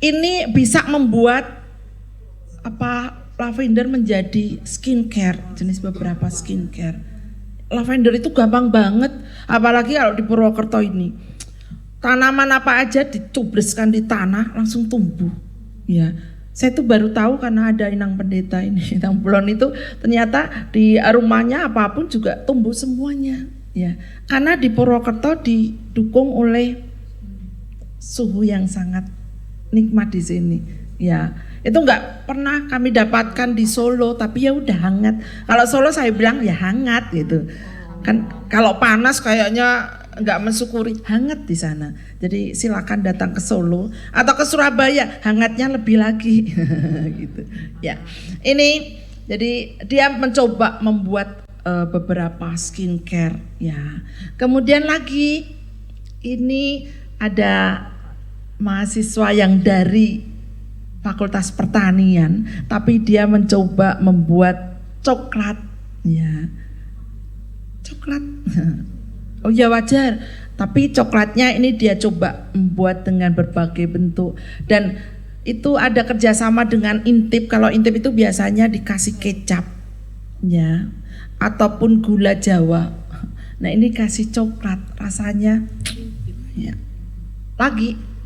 Ini bisa membuat lavender menjadi skincare, jenis beberapa skincare. Lavender itu gampang banget, apalagi kalau di Purwokerto ini. Tanaman apa aja dicubreskan di tanah langsung tumbuh. Ya, saya tuh baru tahu karena ada Inang Pendeta ini, Inang Blon itu ternyata di rumahnya apapun juga tumbuh semuanya. Ya, karena di Purwokerto didukung oleh suhu yang sangat nikmat di sini. Ya, itu nggak pernah kami dapatkan di Solo, tapi ya udah hangat. Kalau Solo saya bilang ya hangat gitu. Kan kalau panas kayaknya nggak mensyukuri, hangat di sana. Jadi silakan datang ke Solo atau ke Surabaya, hangatnya lebih lagi gitu. Ya, ini jadi dia mencoba membuat beberapa skincare. Ya, kemudian lagi ini ada mahasiswa yang dari Fakultas Pertanian, tapi dia mencoba membuat coklat. Ya, coklat. Oh ya wajar, tapi coklatnya ini dia coba membuat dengan berbagai bentuk. Dan itu ada kerjasama dengan Intip. Kalau Intip itu biasanya dikasih kecap, ya, ataupun gula Jawa. Nah, ini kasih coklat, rasanya ya. Lagi.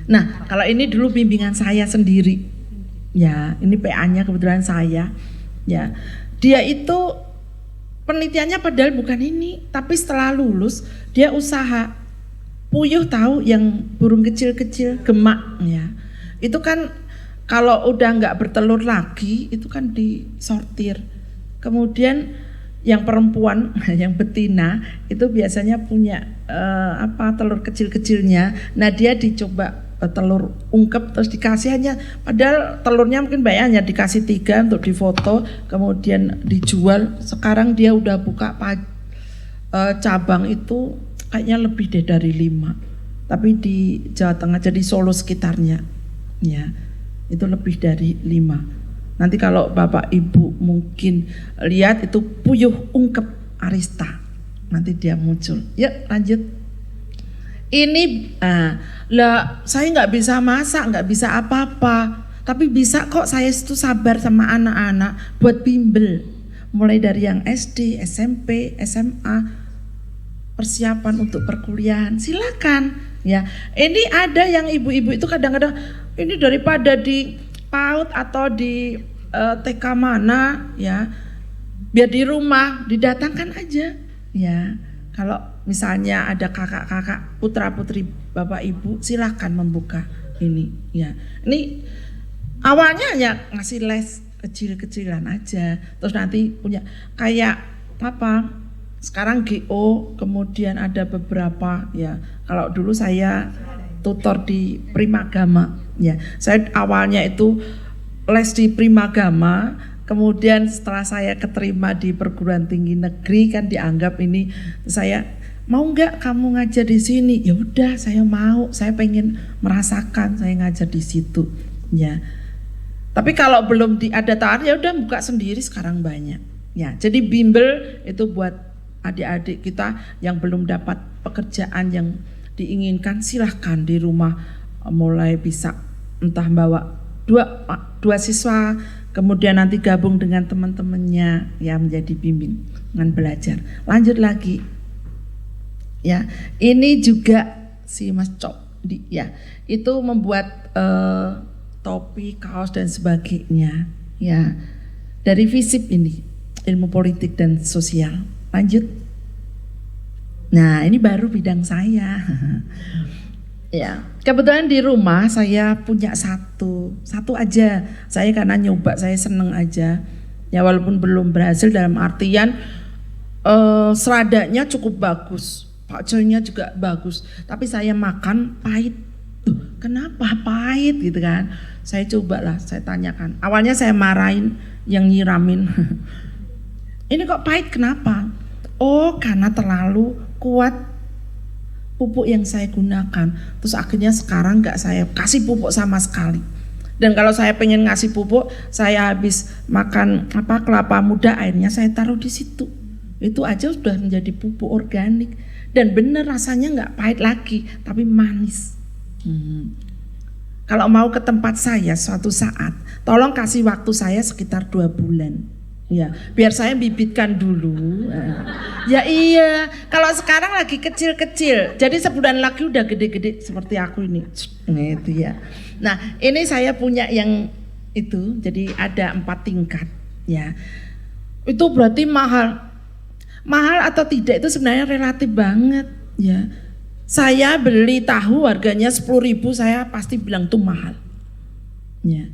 Nah, kalau ini dulu bimbingan saya sendiri. Ya, ini PA-nya kebetulan saya. Ya. Dia itu penelitiannya padahal bukan ini, tapi setelah lulus dia usaha. Puyuh tahu yang burung kecil-kecil, gemak ya. Itu kan kalau udah nggak bertelur lagi itu kan disortir. Kemudian yang perempuan, yang betina itu biasanya punya telur kecil-kecilnya. Nah dia dicoba telur ungkep terus dikasih hanya, padahal telurnya mungkin banyak, hanya dikasih 3 untuk difoto kemudian dijual. Sekarang dia udah buka cabang itu kayaknya lebih dari 5, tapi di Jawa Tengah, jadi Solo sekitarnya ya itu lebih dari 5. Nanti kalau Bapak Ibu mungkin lihat itu puyuh ungkep Arista, nanti dia muncul. Ya lanjut. Ini lah saya nggak bisa masak, nggak bisa apa-apa, tapi bisa kok saya itu sabar sama anak-anak buat bimbel, mulai dari yang SD, SMP, SMA, persiapan untuk perkuliahan, silakan ya. Ini ada yang ibu-ibu itu kadang-kadang ini daripada di PAUD atau di TK mana ya, biar di rumah didatangkan aja ya. Kalau misalnya ada kakak-kakak, putra-putri Bapak Ibu, silakan membuka ini ya. Ini awalnya hanya ngasih les kecil-kecilan aja, terus nanti punya kayak apa? Sekarang GO, kemudian ada beberapa ya. Kalau dulu saya tutor di Primagama ya. Saya awalnya itu les di Primagama, kemudian setelah saya keterima di perguruan tinggi negeri kan dianggap ini, saya mau nggak kamu ngajar di sini? Ya udah saya mau, saya pengen merasakan saya ngajar di situ ya. Tapi kalau belum ada tawaran ya udah buka sendiri, sekarang banyak ya. Jadi bimbel itu buat adik-adik kita yang belum dapat pekerjaan yang diinginkan, silahkan di rumah mulai bisa entah bawa dua siswa, kemudian nanti gabung dengan teman-temannya yang menjadi bimbingan belajar. Lanjut lagi ya, ini juga si Mas Cok ya, itu membuat topi, kaos dan sebagainya ya, dari FISIP ini, ilmu politik dan sosial. Lanjut. Nah ini baru bidang saya. Ya, kebetulan di rumah saya punya satu aja. Saya karena nyoba, saya seneng aja. Ya walaupun belum berhasil dalam artian seladanya cukup bagus, pakcoynya juga bagus. Tapi saya makan pahit. Kenapa pahit gitu kan? Saya cobalah, saya tanyakan. Awalnya saya marahin yang nyiramin. Ini kok pahit kenapa? Oh karena terlalu kuat pupuk yang saya gunakan. Terus akhirnya sekarang nggak saya kasih pupuk sama sekali. Dan kalau saya pengen ngasih pupuk, saya habis makan kelapa muda, airnya saya taruh di situ. Itu aja sudah menjadi pupuk organik. Dan bener rasanya nggak pahit lagi, tapi manis. Kalau mau ke tempat saya suatu saat, tolong kasih waktu saya sekitar 2 bulan. Ya, biar saya bibitkan dulu. Ya iya, kalau sekarang lagi kecil-kecil, jadi sebulan lagi udah gede-gede seperti aku ini. Gitu ya. Nah, ini saya punya yang itu, jadi ada 4 tingkat. Ya, itu berarti mahal. Mahal atau tidak itu sebenarnya relatif banget. Ya, saya beli tahu harganya 10.000, saya pasti bilang itu mahal. Ya.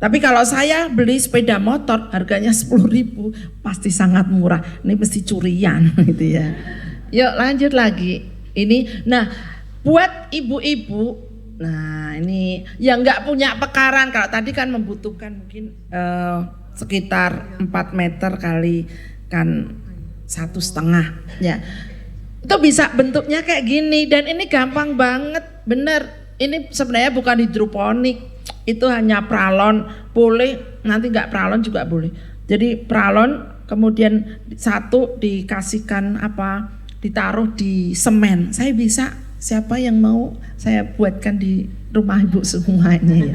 Tapi kalau saya beli sepeda motor harganya 10.000 pasti sangat murah. Ini mesti curian gitu ya. Yuk lanjut lagi. Ini, nah buat ibu-ibu, nah ini yang nggak punya pekaran, kalau tadi kan membutuhkan mungkin sekitar 4 meter kali kan 1,5 ya. Itu bisa bentuknya kayak gini dan ini gampang banget, bener. Ini sebenarnya bukan hidroponik. Itu hanya pralon, boleh nanti nggak pralon juga boleh. Jadi pralon kemudian satu dikasihkan ditaruh di semen. Saya bisa, siapa yang mau saya buatkan di rumah ibu semuanya ya.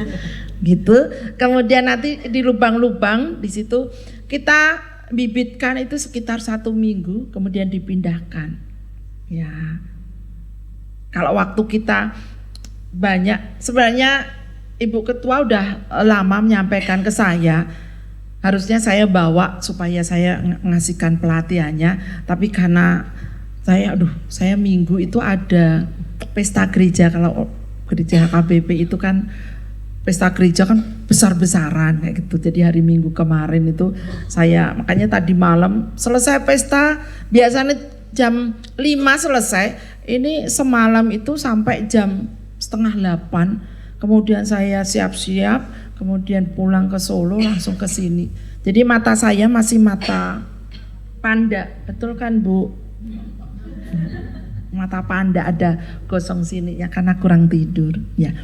Gitu. Kemudian nanti di lubang-lubang di situ kita bibitkan itu sekitar 1 minggu, kemudian dipindahkan. Ya. Kalau waktu kita banyak, sebenarnya Ibu Ketua udah lama menyampaikan ke saya, harusnya saya bawa supaya saya ngasihkan pelatihannya, tapi karena saya minggu itu ada pesta gereja. Kalau gereja HKBP itu kan pesta gereja kan besar-besaran kayak gitu. Jadi hari Minggu kemarin itu makanya tadi malam selesai pesta, biasanya jam 5 selesai, ini semalam itu sampai jam 7:30. Kemudian saya siap-siap, kemudian pulang ke Solo langsung ke sini. Jadi mata saya masih mata panda, betul kan Bu? Mata panda, ada gosong sini ya karena kurang tidur ya.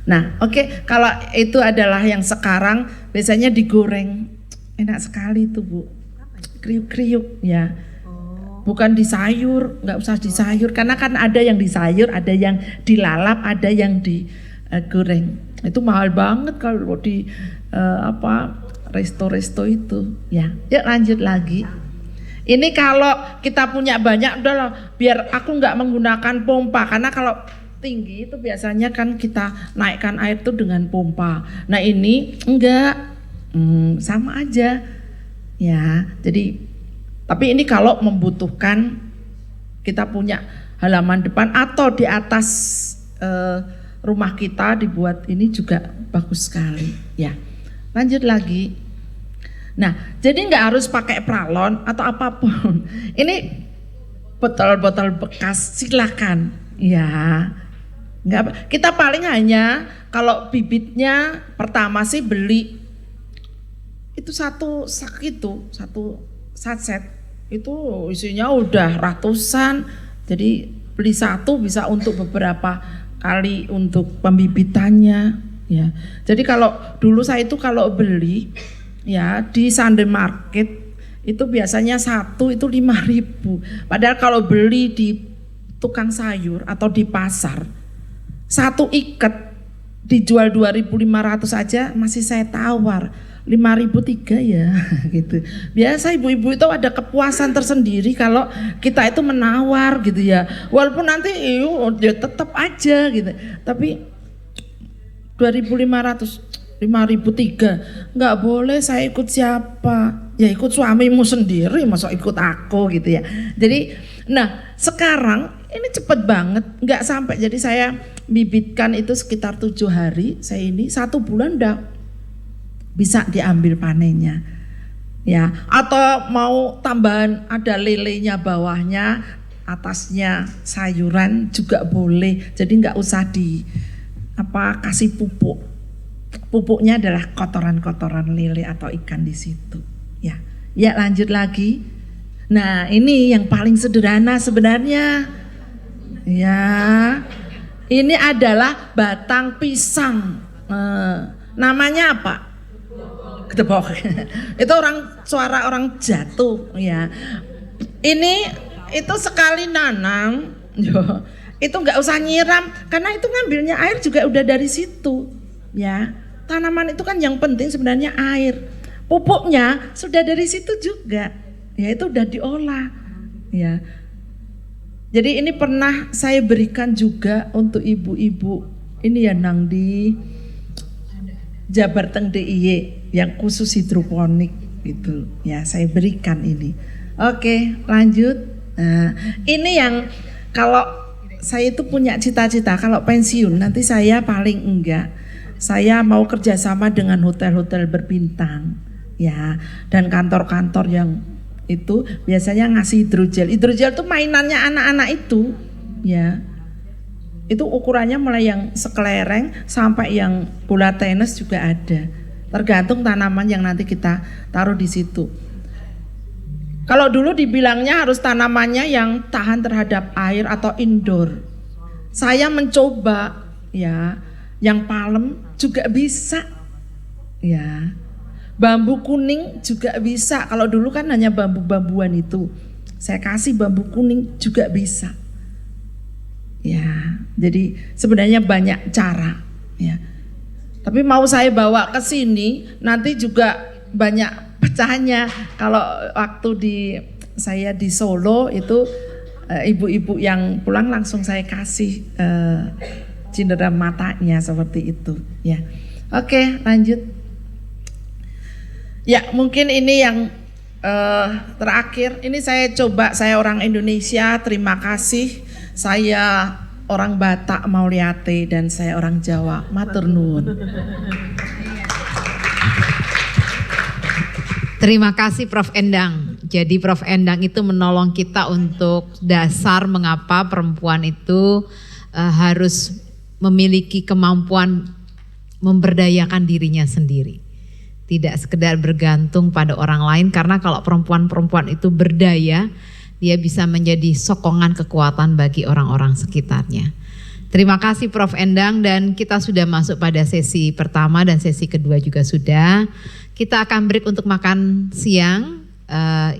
Nah, oke, kalau itu adalah yang sekarang biasanya digoreng. Enak sekali itu Bu. Kriuk-kriuk ya. Bukan disayur, nggak usah disayur karena kan ada yang disayur, ada yang dilalap, ada yang digoreng. Itu mahal banget kalau di resto-resto itu ya. Yuk lanjut lagi. Ini kalau kita punya banyak, udahlah biar aku nggak menggunakan pompa karena kalau tinggi itu biasanya kan kita naikkan air itu dengan pompa. Nah ini enggak, sama aja ya. Jadi tapi ini kalau membutuhkan kita punya halaman depan atau di atas rumah kita dibuat ini juga bagus sekali ya. Lanjut lagi. Nah jadi nggak harus pakai pralon atau apapun. Ini botol-botol bekas silakan ya. Enggak, kita paling hanya kalau bibitnya pertama sih beli itu satu sak itu, satu sachet itu isinya udah ratusan. Jadi beli satu bisa untuk beberapa kali untuk pembibitannya ya. Jadi kalau dulu saya itu kalau beli ya di Sunday Market itu biasanya satu itu 5.000. Padahal kalau beli di tukang sayur atau di pasar satu ikat dijual 2.500 aja masih saya tawar. 5.000 3 ya gitu. Biasa ibu-ibu itu ada kepuasan tersendiri kalau kita itu menawar gitu ya. Walaupun nanti ya tetap aja gitu. Tapi 2.500, 5.000 3 nggak boleh. Saya ikut siapa? Ya ikut suamimu sendiri, masa ikut aku gitu ya. Jadi nah sekarang ini cepet banget, nggak sampai. Jadi saya bibitkan itu sekitar 7 hari. Saya ini 1 bulan udah bisa diambil panennya ya. Atau mau tambahan ada lelenya bawahnya, atasnya sayuran juga boleh. Jadi nggak usah kasih pupuk. Pupuknya adalah kotoran-kotoran lele atau ikan di situ ya. Ya lanjut lagi. Nah ini yang paling sederhana sebenarnya ya. Ini adalah batang pisang. Namanya apa? Gedebok. Itu suara orang jatuh ya. Ini itu sekali nanam, itu nggak usah nyiram karena itu ngambilnya air juga udah dari situ ya. Tanaman itu kan yang penting sebenarnya air. Pupuknya sudah dari situ juga. Ya itu udah diolah ya. Jadi ini pernah saya berikan juga untuk ibu-ibu ini ya nang di Jabar Teng DIY yang khusus hidroponik gitu ya, saya berikan ini. Oke lanjut. Nah ini yang kalau saya itu punya cita-cita kalau pensiun nanti saya paling enggak saya mau kerjasama dengan hotel-hotel berbintang ya, dan kantor-kantor yang itu biasanya ngasih hidrogel. Hidrogel itu mainannya anak-anak itu ya. Itu ukurannya mulai yang sekelereng sampai yang bola tenis juga ada. Tergantung tanaman yang nanti kita taruh di situ. Kalau dulu dibilangnya harus tanamannya yang tahan terhadap air atau indoor. Saya mencoba ya, yang palem juga bisa ya. Bambu kuning juga bisa. Kalau dulu kan hanya bambu-bambuan itu. Saya kasih bambu kuning juga bisa. Ya, jadi sebenarnya banyak cara ya. Tapi mau saya bawa ke sini nanti juga banyak pecahnya. Kalau waktu saya di Solo itu ibu-ibu yang pulang langsung saya kasih cindera matanya seperti itu ya. Oke, lanjut. Ya, mungkin ini yang terakhir. Ini saya orang Indonesia, terima kasih. Saya orang Batak Mauliate dan saya orang Jawa, matur nuwun. Terima kasih Prof. Endang. Jadi Prof. Endang itu menolong kita untuk dasar mengapa perempuan itu harus memiliki kemampuan memberdayakan dirinya sendiri. Tidak sekedar bergantung pada orang lain, karena kalau perempuan-perempuan itu berdaya, dia bisa menjadi sokongan kekuatan bagi orang-orang sekitarnya. Terima kasih Prof. Endang, dan kita sudah masuk pada sesi pertama dan sesi kedua juga sudah. Kita akan break untuk makan siang,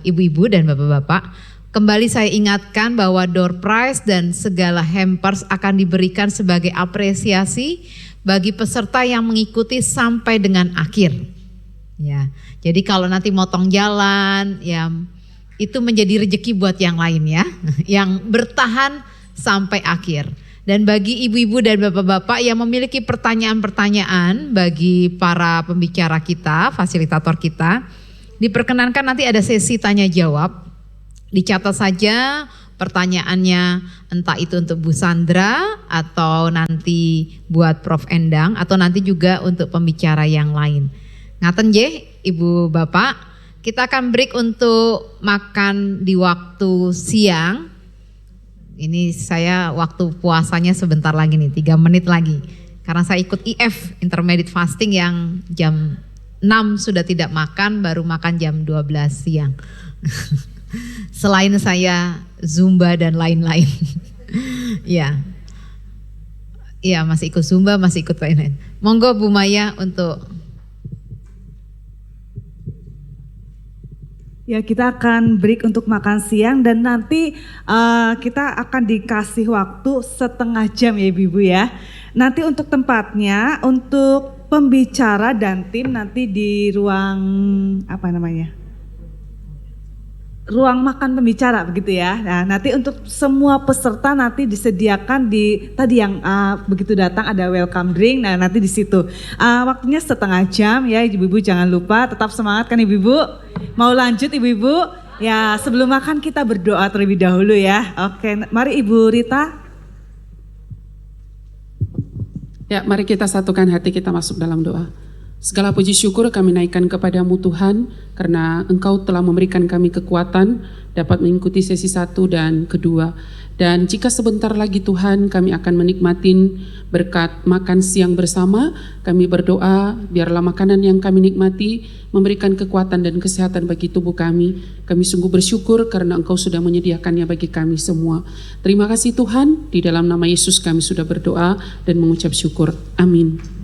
ibu-ibu dan bapak-bapak. Kembali saya ingatkan bahwa door prize dan segala hampers akan diberikan sebagai apresiasi bagi peserta yang mengikuti sampai dengan akhir. Ya, jadi kalau nanti motong jalan, ya itu menjadi rezeki buat yang lain ya, yang bertahan sampai akhir. Dan bagi ibu-ibu dan bapak-bapak yang memiliki pertanyaan-pertanyaan bagi para pembicara kita, fasilitator kita, diperkenankan nanti ada sesi tanya jawab. Dicatat saja pertanyaannya, entah itu untuk Bu Sandra atau nanti buat Prof. Endang atau nanti juga untuk pembicara yang lain. Ngaten je, Ibu Bapak, kita akan break untuk makan di waktu siang. Ini saya waktu puasanya sebentar lagi nih, 3 menit lagi. Karena saya ikut IF, intermediate fasting, yang jam 6 sudah tidak makan, baru makan jam 12 siang. Selain saya Zumba dan lain-lain. Ya, iya masih ikut Zumba, masih ikut lain-lain. Monggo Bu Maya untuk... Ya, kita akan break untuk makan siang dan nanti kita akan dikasih waktu setengah jam ya Ibu-Ibu ya. Nanti untuk tempatnya, untuk pembicara dan tim nanti di ruang ruang makan pembicara begitu ya. Nah, nanti untuk semua peserta nanti disediakan di tadi yang begitu datang ada welcome drink. Nah, nanti di situ. Waktunya setengah jam ya, Ibu-Ibu jangan lupa tetap semangat kan Ibu-Ibu. Mau lanjut Ibu-Ibu? Ya, sebelum makan kita berdoa terlebih dahulu ya. Oke, mari Ibu Rita. Ya, mari kita satukan hati kita masuk dalam doa. Segala puji syukur kami naikkan kepadamu Tuhan, karena Engkau telah memberikan kami kekuatan dapat mengikuti sesi 1 dan kedua. Dan jika sebentar lagi Tuhan kami akan menikmatin berkat makan siang bersama, kami berdoa biarlah makanan yang kami nikmati memberikan kekuatan dan kesehatan bagi tubuh kami. Kami sungguh bersyukur karena Engkau sudah menyediakannya bagi kami semua. Terima kasih Tuhan, di dalam nama Yesus kami sudah berdoa dan mengucap syukur. Amin.